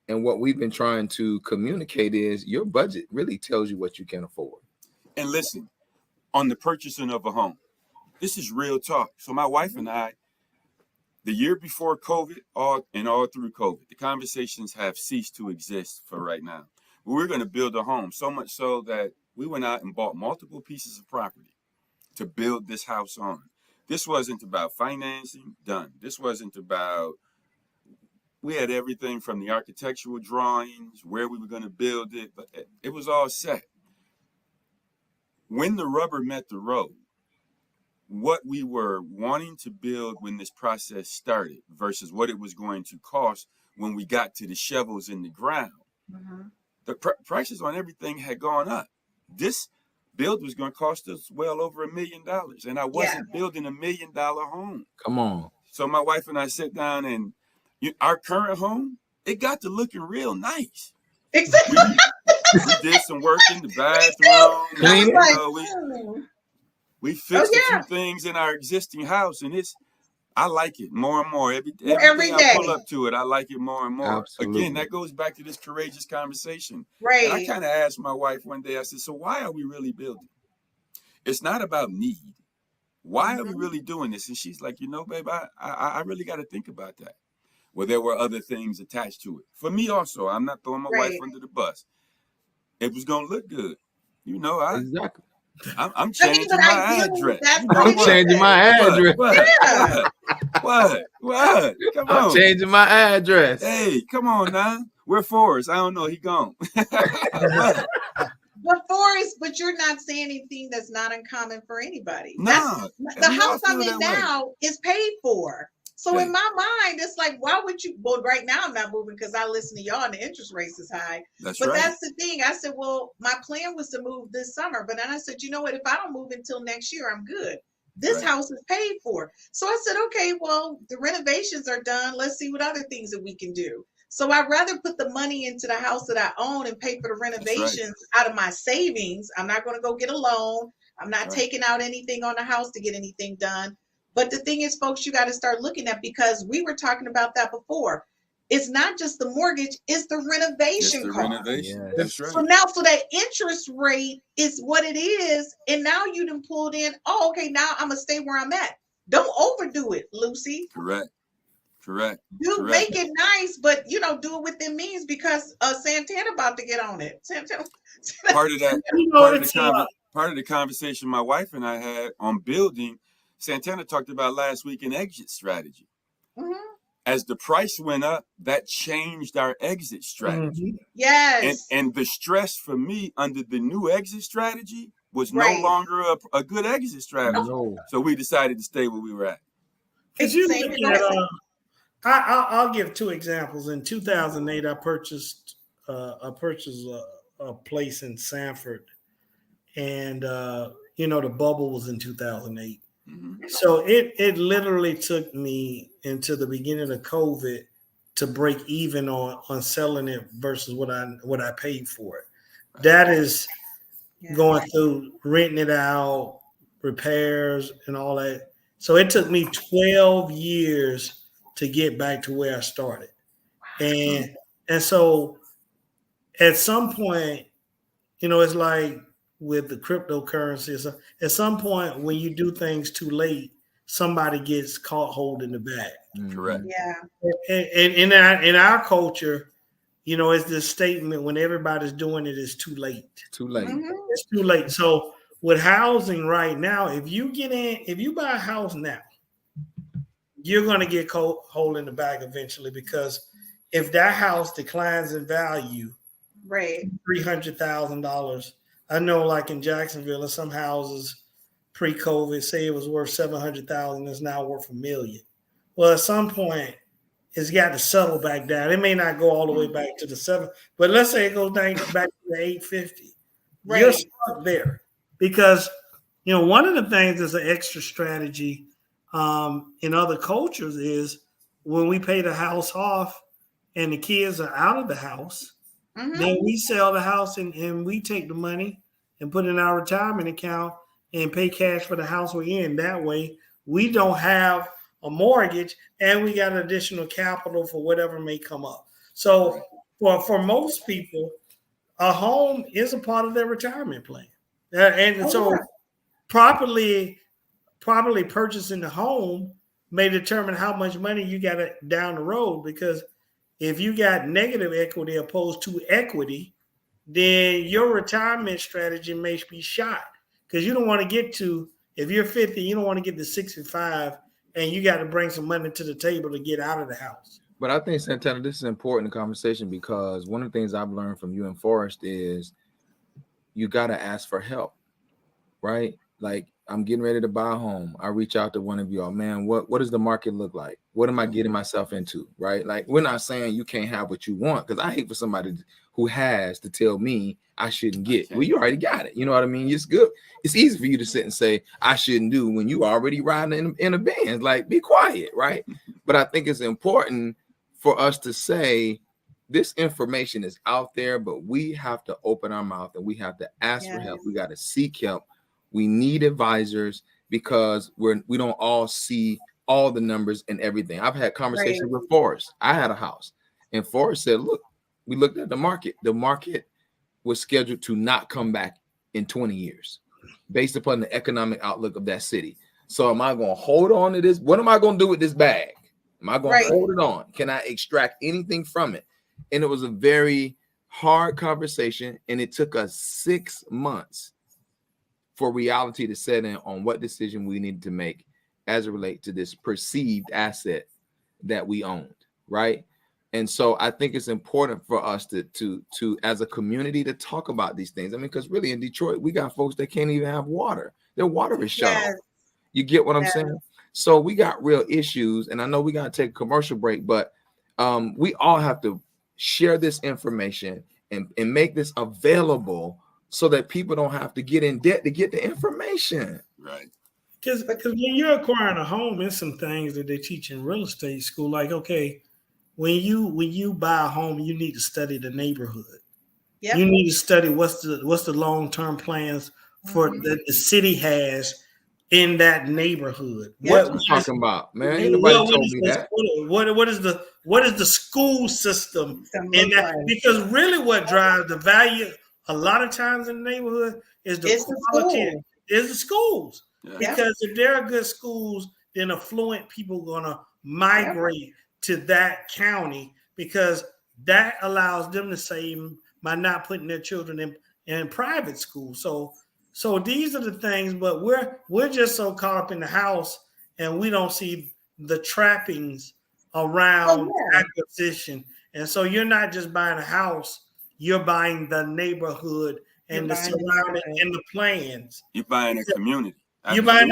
And what we've been trying to communicate is your budget really tells you what you can afford. And listen, on the purchasing of a home, this is real talk. So my wife and I, the year before COVID, all through COVID, the conversations have ceased to exist for right now. But we're going to build a home, so much so that we went out and bought multiple pieces of property to build this house on. This wasn't about financing, done. This wasn't about, we had everything from the architectural drawings, where we were going to build it, but it was all set. When the rubber met the road, what we were wanting to build when this process started versus what it was going to cost when we got to the shovels in the ground. The prices on everything had gone up. This build was going to cost us well over $1 million, and I wasn't building $1 million home. Come on. So my wife and I sat down, and our current home, it got to looking real nice. Exactly. We did some work in the bathroom. We fixed a few things in our existing house, and I like it more and more. Every day I pull up to it, I like it more and more. Absolutely. Again, that goes back to this courageous conversation. Right. And I kind of asked my wife one day, I said, so why are we really building? It's not about need. Why are we really doing this? And she's like, babe, I really got to think about that. Well, there were other things attached to it. For me also, I'm not throwing my wife under the bus. It was going to look good. Exactly. I'm changing my address. I'm changing my address. What? Come on. I'm changing my address. Hey, come on now. We're Forrest. I don't know. He gone. But Forrest, but you're not saying anything that's not uncommon for anybody. No. The house I'm in now is paid for. So in my mind, it's like, why would you? Well, right now I'm not moving because I listen to y'all and the interest rates is high. That's the thing. I said, well, my plan was to move this summer, but then I said, you know what? If I don't move until next year, I'm good. This house is paid for. So I said, okay, well, the renovations are done. Let's see what other things that we can do. So I'd rather put the money into the house that I own and pay for the renovations out of my savings. I'm not going to go get a loan. I'm not taking out anything on the house to get anything done. But the thing is, folks, you got to start looking at, because we were talking about that before. It's not just the mortgage, it's the renovation cost. Yeah, that's right. So now, that interest rate is what it is. And now you done pulled in, okay, now I'm going to stay where I'm at. Don't overdo it, Lucy. Correct. Make it nice, but do it within means, because Santana about to get on it. Part of the conversation my wife and I had on building, Santana talked about last week, an exit strategy. As the price went up, that changed our exit strategy. Yes. And the stress for me under the new exit strategy was no longer a good exit strategy. So we decided to stay where we were at. I'll give two examples. In 2008, I purchased a place in Sanford, and the bubble was in 2008. So it literally took me into the beginning of COVID to break even on selling it versus what I paid for it. That is going through renting it out, repairs, and all that. So it took me 12 years to get back to where I started. And so at some point, it's like with the cryptocurrency, at some point when you do things too late, somebody gets caught holding the bag. Correct. Yeah. And in our culture, it's this statement, when everybody's doing it, it's too late. Too late. It's too late. So with housing right now, if you buy a house now, you're going to get caught holding the bag eventually, because if that house declines in value, $300,000, I know, like in Jacksonville, in some houses pre-COVID, say it was worth $700,000, it's now worth $1 million. Well, at some point, it's got to settle back down. It may not go all the way back to the 7, but let's say it goes back to the 850. You're stuck there, because one of the things that's an extra strategy in other cultures is when we pay the house off and the kids are out of the house. Then we sell the house and we take the money and put it in our retirement account and pay cash for the house we're in. That way, we don't have a mortgage and we got additional capital for whatever may come up. So for most people, a home is a part of their retirement plan. So properly purchasing the home may determine how much money you got down the road, because if you got negative equity opposed to equity, then your retirement strategy may be shot, because you don't want to get to, if you're 50, you don't want to get to 65 and you got to bring some money to the table to get out of the house. But I think, Santana, this is an important conversation, because one of the things I've learned from you and Forrest is you got to ask for help, right? like I'm getting ready to buy a home. I reach out to one of y'all, man, what does the market look like? What am I getting myself into? Right? Like, we're not saying you can't have what you want, because I hate for somebody who has to tell me I shouldn't get. Well, you already got it. You know what I mean? It's good. It's easy for you to sit and say I shouldn't do when you already riding in a Benz. Like, be quiet, right? But I think it's important for us to say this information is out there, but we have to open our mouth and we have to ask for help. We got to seek help. We need advisors, because we don't all see all the numbers and everything. I've had conversations with Forrest. I had a house, and Forrest said, look, we looked at the market. The market was scheduled to not come back in 20 years based upon the economic outlook of that city. So am I going to hold on to this? What am I going to do with this bag? Am I going to hold it on? Can I extract anything from it? And it was a very hard conversation, and it took us 6 months for reality to set in on what decision we needed to make as it relates to this perceived asset that we owned, right? And so I think it's important for us to as a community to talk about these things. I mean, because really in Detroit, we got folks that can't even have water. Their water is shut off. You get what I'm saying? So we got real issues, and I know we got to take a commercial break, but we all have to share this information and make this available so that people don't have to get in debt to get the information. Right. Because when you're acquiring a home, there's some things that they teach in real estate school. Like, okay, when you buy a home, you need to study the neighborhood. Yep. You need to study what's the long-term plans for that the city has in that neighborhood. What I'm talking about, man? Ain't nobody told me that. What is the school system in that? Because really, what drives the value a lot of times in the neighborhood is the quality. Is the schools. Yeah. Because if there are good schools, then affluent people are gonna migrate to that county, because that allows them to save by not putting their children in private school. So these are the things, but we're just so caught up in the house, and we don't see the trappings around acquisition. And so you're not just buying a house, you're buying the neighborhood and the surrounding and the plans. You're buying a community. You're buying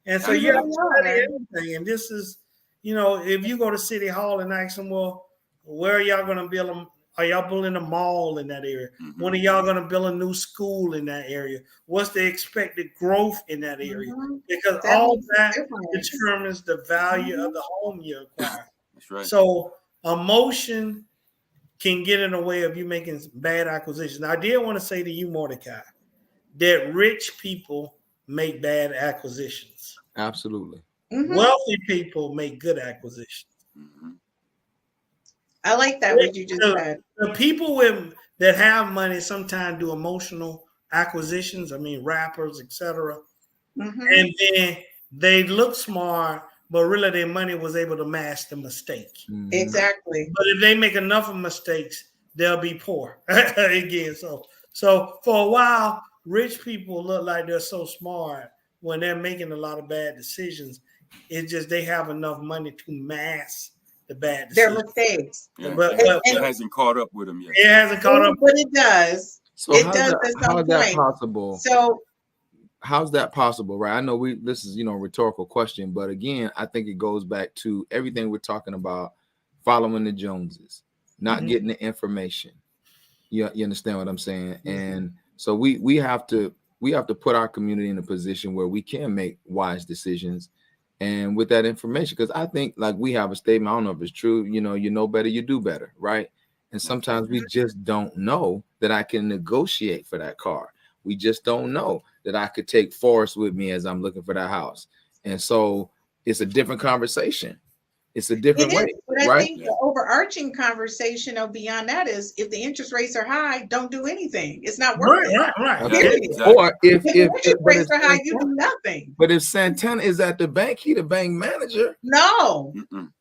and so you have to study everything. And this is, if you go to City Hall and ask them, well, where are y'all going to build them? Are y'all building a mall in that area? Mm-hmm. When are y'all going to build a new school in that area? What's the expected growth in that area? Mm-hmm. Because all that determines the value of the home you acquire. That's right. So emotion can get in the way of you making bad acquisitions. I did want to say to you, Mordecai, that rich people make bad acquisitions. Absolutely. Mm-hmm. Wealthy people make good acquisitions. Mm-hmm. I like that, what you just said. The people that have money sometimes do emotional acquisitions. I mean, rappers, etc. Mm-hmm. And then they look smart, but really their money was able to mask the mistake. Mm-hmm. Exactly. But if they make enough of mistakes, they'll be poor again. So for a while, rich people look like they're so smart when they're making a lot of bad decisions. It's just they have enough money to mask the bad decisions. Their mistakes. Yeah. But it hasn't caught up with them yet. It hasn't caught up. But it does. So it does. How is that possible? So how's that possible, right? I know this is, a rhetorical question, but again, I think it goes back to everything we're talking about, following the Joneses, not getting the information. You understand what I'm saying? Mm-hmm. And so we have to put our community in a position where we can make wise decisions, and with that information, because I think, like, we have a statement, I don't know if it's true, you know better, you do better, right? And sometimes we just don't know that I can negotiate for that car. We just don't know that I could take Forrest with me as I'm looking for that house. And so it's a different conversation. It's a different way, but right? I think the overarching conversation beyond that is, if the interest rates are high, don't do anything. It's not worth it. Right. Okay. Or if interest rates are high, you do nothing. But if Santana is at the bank, he the bank manager. No,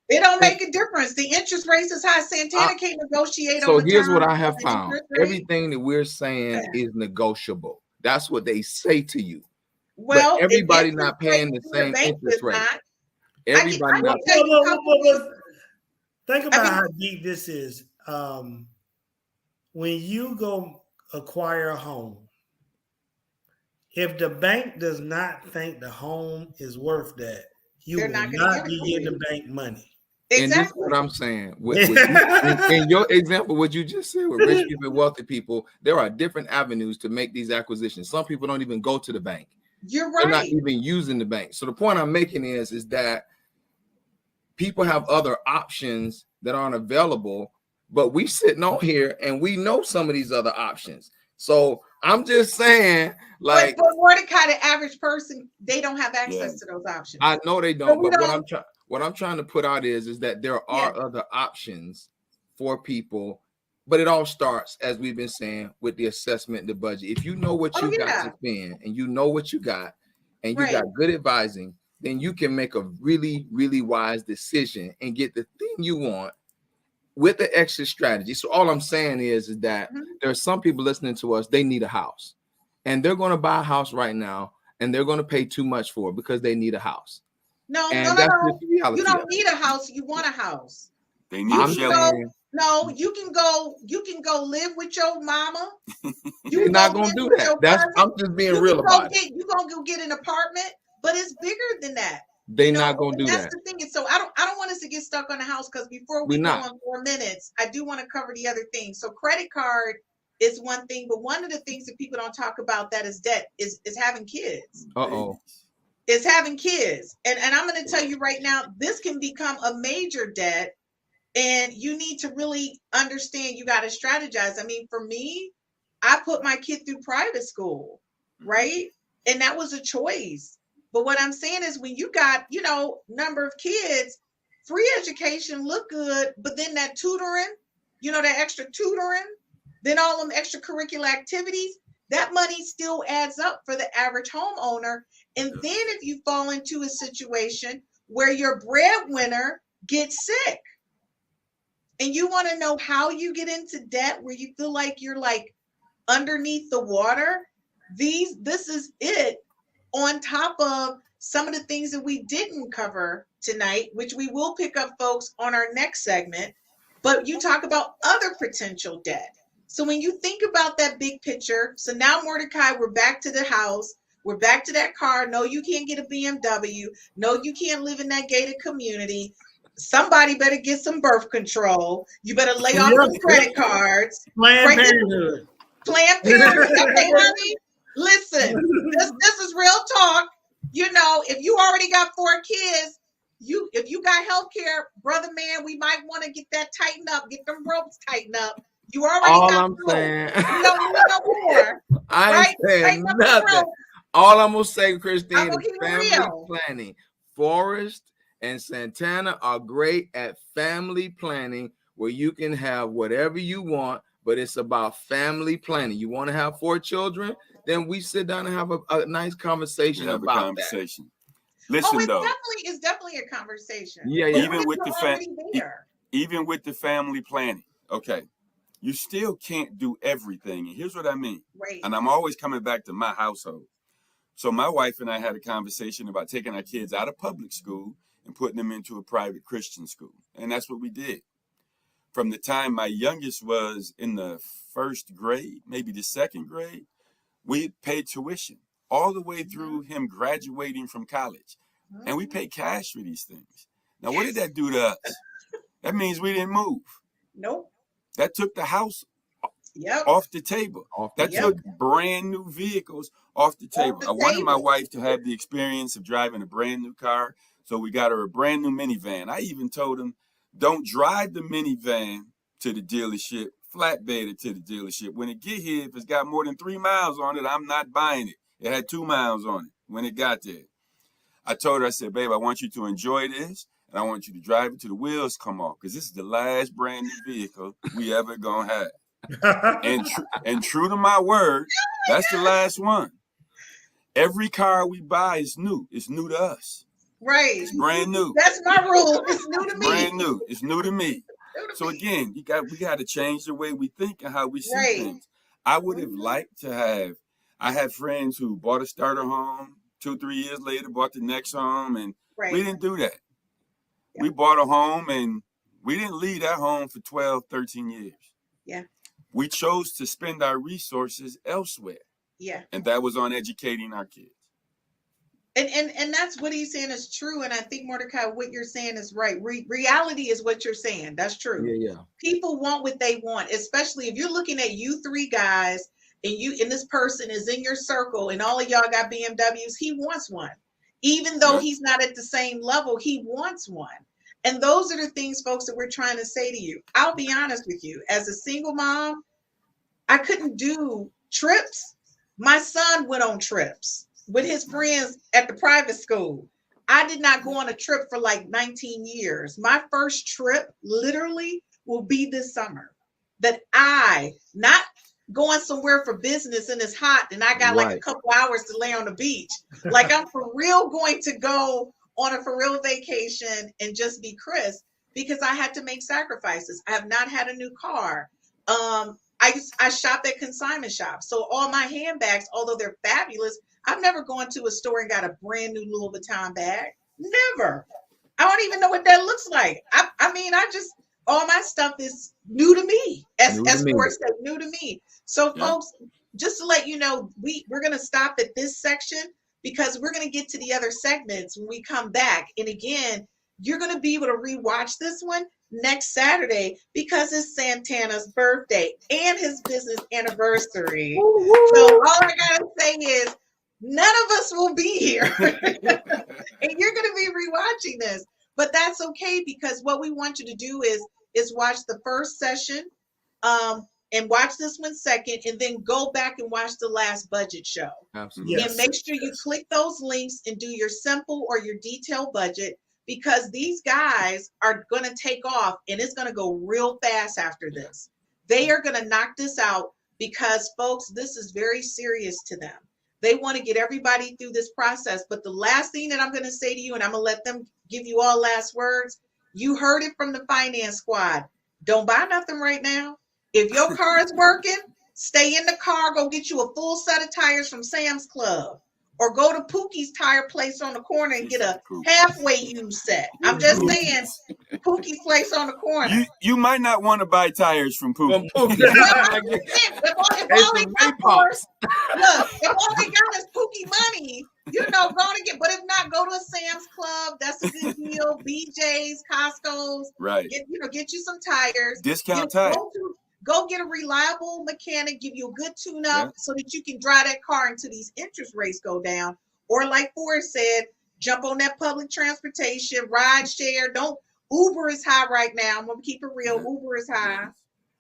it don't make a difference. The interest rates is high. Santana can't negotiate. So here's what I have found: everything that we're saying is negotiable. That's what they say to you. Well, but everybody not paying the same interest rate. Everybody not. Think about how deep this is. When you go acquire a home, If the bank does not think the home is worth that, you They're will not gonna not give it be to getting you. the bank money. And this is Exactly. what I'm saying. In your example, what you just said with rich people and wealthy people, there are different avenues to make these acquisitions. Some people don't even go to the bank. You're They're not right. even using the bank. So the point I'm making is that people have other options that aren't available, but we sitting on here and we know some of these other options. So I'm just saying, like, But Mordecai, the average person, they don't have access Yeah. to those options. I know they So don't, we but don't. what I'm trying to put out is that there Yeah. are other options for people, but it all starts, as we've been saying, with the assessment, the budget. If you know what Oh you got yeah. to spend and you know what you got, and you Right. got good advising, then you can make a really, really wise decision and get the thing you want with the exit strategy. So all I'm saying is that Mhm. there are some people listening to us, they need a house, and they're going to buy a house right now, and they're going to pay too much for it because they need a house. No, And that's just the You reality don't of need a house. You want a house. They need You a I'm can shelter. go. saying No, you can go. You can go live with your mama. You they're can not go going live to do with that. your That's cousin. I'm just being You real can go about it. get. You gonna go get an apartment, but it's bigger than that. They're not going to And do that's that. the thing. And so I don't want us to get stuck on the house, because before we We're go not. on 4 minutes, I do want to cover the other things. So credit card is one thing, but one of the things that people don't talk about that is debt is having kids. Uh-oh. Is having kids. And I'm going to tell you right now, this can become a major debt, and you need to really understand, you got to strategize. I mean, for me, I put my kid through private school, right? And that was a choice. But what I'm saying is, when you got, number of kids, free education look good, but then that tutoring, that extra tutoring, then all them extracurricular activities, that money still adds up for the average homeowner. And then if you fall into a situation where your breadwinner gets sick, and you want to know how you get into debt where you feel like you're like underneath the water, this is it, on top of some of the things that we didn't cover tonight, which we will pick up, folks, on our next segment. But you talk about other potential debt. So when you think about that big picture, so now, Mordecai, we're back to the house. We're back to that car. No, you can't get a BMW. No, you can't live in that gated community. Somebody better get some birth control. You better lay off those credit cards. Planned Right? Parenthood. Planned Parenthood. Okay, honey, listen, this is real talk. If you already got 4 kids, if you got health care, brother man, we might want to get that tightened up, get them ropes tightened up. You already All got I'm rope. saying, You don't need no more. I Right? ain't saying Tighten up the nothing. rope. All I'm gonna say, I'm Christine, gonna is keep it family real. planning. Forrest and Santana are great at family planning, where you can have whatever you want, but it's about family planning. You want to have 4 children, then we sit down and have a nice conversation We have a about conversation. Oh, Listen though, it's definitely a conversation. that. Yeah. even with We're the already there. even with the family planning, okay, you still can't do everything. And here's what I mean. Right. And I'm always coming back to my household. So my wife and I had a conversation about taking our kids out of public school and putting them into a private Christian school. And that's what we did. From the time my youngest was in the 1st grade, maybe the 2nd grade, we paid tuition all the way through him graduating from college. And we paid cash for these things. Now, what did that do to us? That means we didn't move. Nope. That took the house Yep. off the table. That Yep. took brand new vehicles off the table. the I wanted my table. wife to have the experience of driving a brand new car, so we got her a brand new minivan. I even told him, don't drive the minivan to the dealership, flatbed it to the dealership. When it get here, if it's got more than 3 miles on it, I'm not buying it. It had 2 miles on it when it got there. I told her, I said, babe, I want you to enjoy this, and I want you to drive it till the wheels come off, because this is the last brand new vehicle we ever gonna have. And true to my word, that's the last one. Every car we buy is new. It's new to us. Right. It's brand new. That's my rule. It's new to me. Brand new. It's new to me. So again, we got to change the way we think and how we see Right. things. I would have liked to have. I had friends who bought a starter home, 2-3 years later bought the next home, and Right. we didn't do that. Yeah. We bought a home and we didn't leave that home for 12, 13 years. Yeah. We chose to spend our resources elsewhere. Yeah. And that was on educating our kids. And that's what he's saying is true. And I think, Mordecai, what you're saying is right. Reality is what you're saying. That's true. Yeah. People want what they want, especially if you're looking at you three guys and this person is in your circle and all of y'all got BMWs. He wants one. Even though he's not at the same level, he wants one. And those are the things, folks, that we're trying to say to you. I'll be honest with you. As a single mom, I couldn't do trips. My son went on trips with his friends at the private school. I did not go on a trip for like 19 years. My first trip literally will be this summer. That not going somewhere for business and it's hot and I got like a couple hours to lay on the beach. Like I'm for real going to go on a for real vacation and just be Chris, because I had to make sacrifices. I have not had a new car. I shop at consignment shops. So all my handbags, although they're fabulous, I've never gone to a store and got a brand new Louis Vuitton bag. Never. I don't even know what that looks like. I mean, all my stuff is new to me. As Forrest said, new to me. So folks, just to let you know, we're going to stop at this section because we're going to get to the other segments when we come back. And again, you're going to be able to rewatch this one next Saturday because it's Santana's birthday and his business anniversary. So all I got to say is none of us will be here. And you're going to be rewatching this. But that's okay, because what we want you to do is watch the first session and watch this one second, and then go back and watch the last budget show. Absolutely. And make sure you click those links and do your simple or your detailed budget, because these guys are going to take off and it's going to go real fast after this. They are going to knock this out because, folks, this is very serious to them. They want to get everybody through this process. But the last thing that I'm going to say to you, and I'm going to let them give you all last words. You heard it from the finance squad. Don't buy nothing right now. If your car is working, stay in the car. Go get you a full set of tires from Sam's Club, or go to Pookie's tire place on the corner and get a halfway used set. I'm just saying, Pookie's place on the corner. You might not want to buy tires from Pookie. If all they got is Pookie money, going to get. But if not, go to a Sam's Club. That's a good deal. BJ's, Costco's. Right. Get you some tires. Discount tires. Go get a reliable mechanic, give you a good tune-up so that you can drive that car until these interest rates go down. Or like Forrest said, jump on that public transportation, ride share. Uber is high right now. I'm going to keep it real. Uber is high.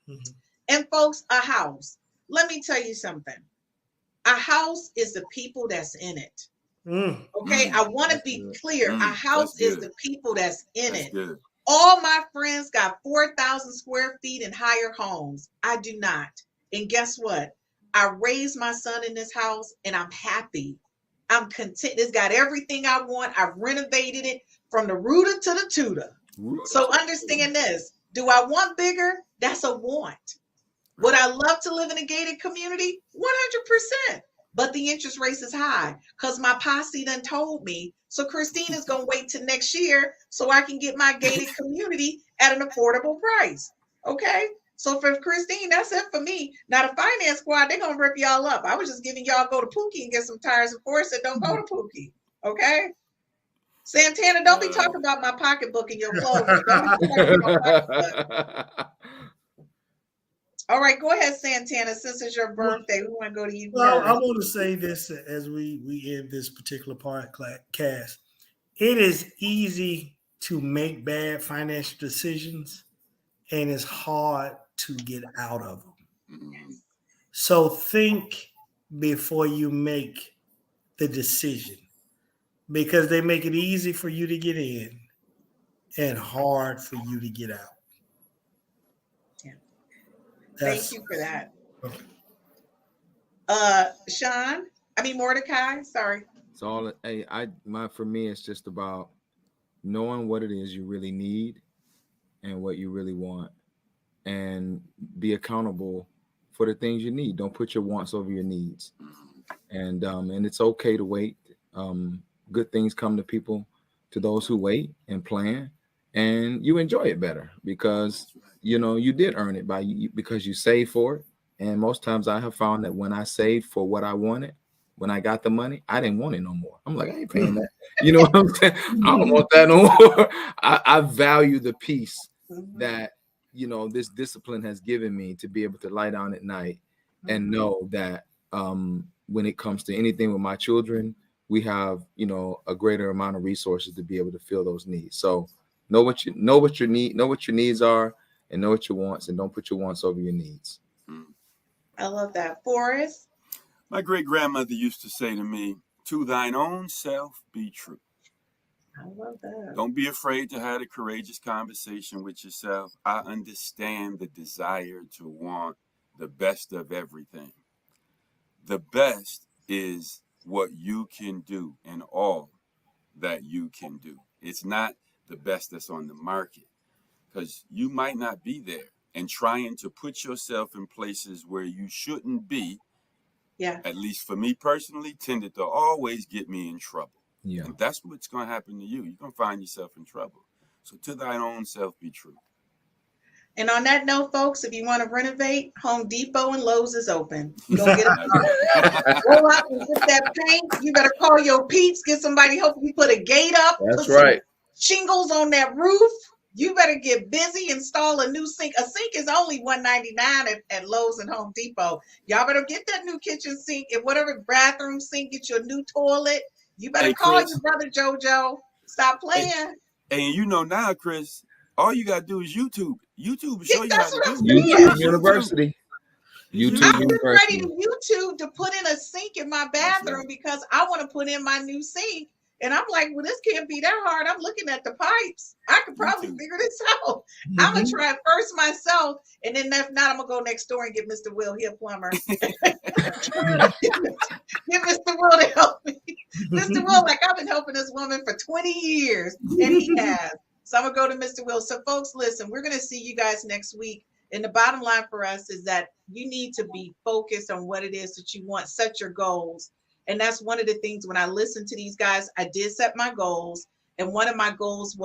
Mm-hmm. And folks, a house. Let me tell you something. A house is the people that's in it. Okay? I want to be clear. A house is the people that's in it. Good. All my friends got 4,000 square feet and higher homes. I do not. And guess what? I raised my son in this house and I'm happy. I'm content. It's got everything I want. I've renovated it from the rooter to the tutor. So understand this. Do I want bigger? That's a want. Would I love to live in a gated community? 100%. But the interest rate is high because my posse done told me. So Christina's going to wait till next year so I can get my gated community at an affordable price. Okay? So for Christine, that's it for me. Now the finance squad, they're going to rip y'all up. I was just giving y'all go to Pookie and get some tires. Of course, and don't go to Pookie. Okay? Santana, don't be talking about my pocketbook and your clothes. Don't be talking about my pocketbook. All right, go ahead, Santana. Since it's your birthday, we want to go to you. Well, I want to say this as we end this particular podcast. It is easy to make bad financial decisions, and it's hard to get out of them. So think before you make the decision, because they make it easy for you to get in and hard for you to get out. Thank you for that. Mordecai, sorry. It's all for me, it's just about knowing what it is you really need and what you really want, and be accountable for the things you need. Don't put your wants over your needs. And it's okay to wait. Good things come to those who wait and plan, and you enjoy it better because you did earn it because you saved for it And most times I have found that when I saved for what I wanted, when I got the money, I didn't want it no more. I'm like, I ain't paying that. You know what I'm saying? I don't want that no more. I value the peace that, you know, this discipline has given me to be able to lie down at night and know that when it comes to anything with my children, we have, you know, a greater amount of resources to be able to fill those needs. So know what your needs are, and know what your wants, and don't put your wants over your needs. I love that. Forrest? My great grandmother used to say to me, "To thine own self be true." I love that. Don't be afraid to have a courageous conversation with yourself. I understand the desire to want the best of everything. The best is what you can do and all that you can do. It's not the best that's on the market, because you might not be there, and trying to put yourself in places where you shouldn't be, at least for me personally, tended to always get me in trouble. Yeah. And that's what's going to happen to you. You're going to find yourself in trouble. So to thine own self be true. And on that note, folks, if you want to renovate, Home Depot and Lowe's is open. Go get it. Roll out and get that paint. You better call your peeps. Get somebody helping you put a gate up. That's put some right. shingles on that roof. You better get busy. Install a new sink. A sink is only $1.99 at Lowe's and Home Depot. Y'all better get that new kitchen sink and whatever bathroom sink. Get your new toilet. You better call your brother JoJo. Stop playing. And you know now, Chris, all you got to do is YouTube. YouTube will show you how to do it. YouTube University. I'm ready to YouTube to put in a sink in my bathroom because I want to put in my new sink. And I'm like, well, this can't be that hard. I'm looking at the pipes. I could probably figure this out. I'm going to try it first myself. And then if not, I'm going to go next door and get Mr. Will. He a plumber. Get Mr. Will to help me. Mr. Will, like I've been helping this woman for 20 years. And he has. So I'm going to go to Mr. Will. So folks, listen, we're going to see you guys next week. And the bottom line for us is that you need to be focused on what it is that you want. Set your goals. And that's one of the things when I listened to these guys, I did set my goals. And one of my goals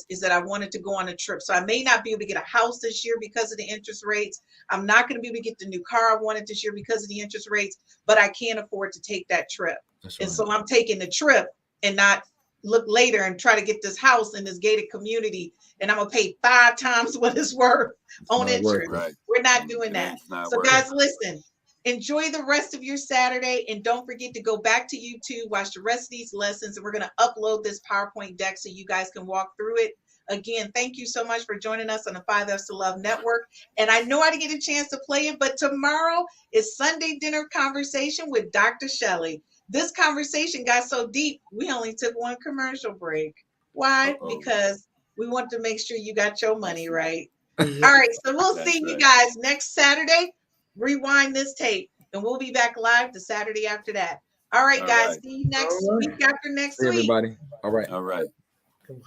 is that I wanted to go on a trip. So I may not be able to get a house this year because of the interest rates. I'm not going to be able to get the new car I wanted this year because of the interest rates, but I can't afford to take that trip. And so I'm taking the trip and not look later and try to get this house in this gated community. And I'm going to pay 5 times what it's worth on interest. We're not doing that. So guys, listen. Enjoy the rest of your Saturday, and don't forget to go back to YouTube, watch the rest of these lessons, and we're going to upload this PowerPoint deck so you guys can walk through it. Again, thank you so much for joining us on the 5 F's to Love Network. And I know I didn't get a chance to play it, but tomorrow is Sunday Dinner Conversation with Dr. Shelley. This conversation got so deep, we only took 1 commercial break. Why? Because we want to make sure you got your money right. All right, so we'll see you guys next Saturday. Rewind this tape, and we'll be back live the Saturday after that. All right, guys. See you next week after next week. Everybody. All right. All right. Come on.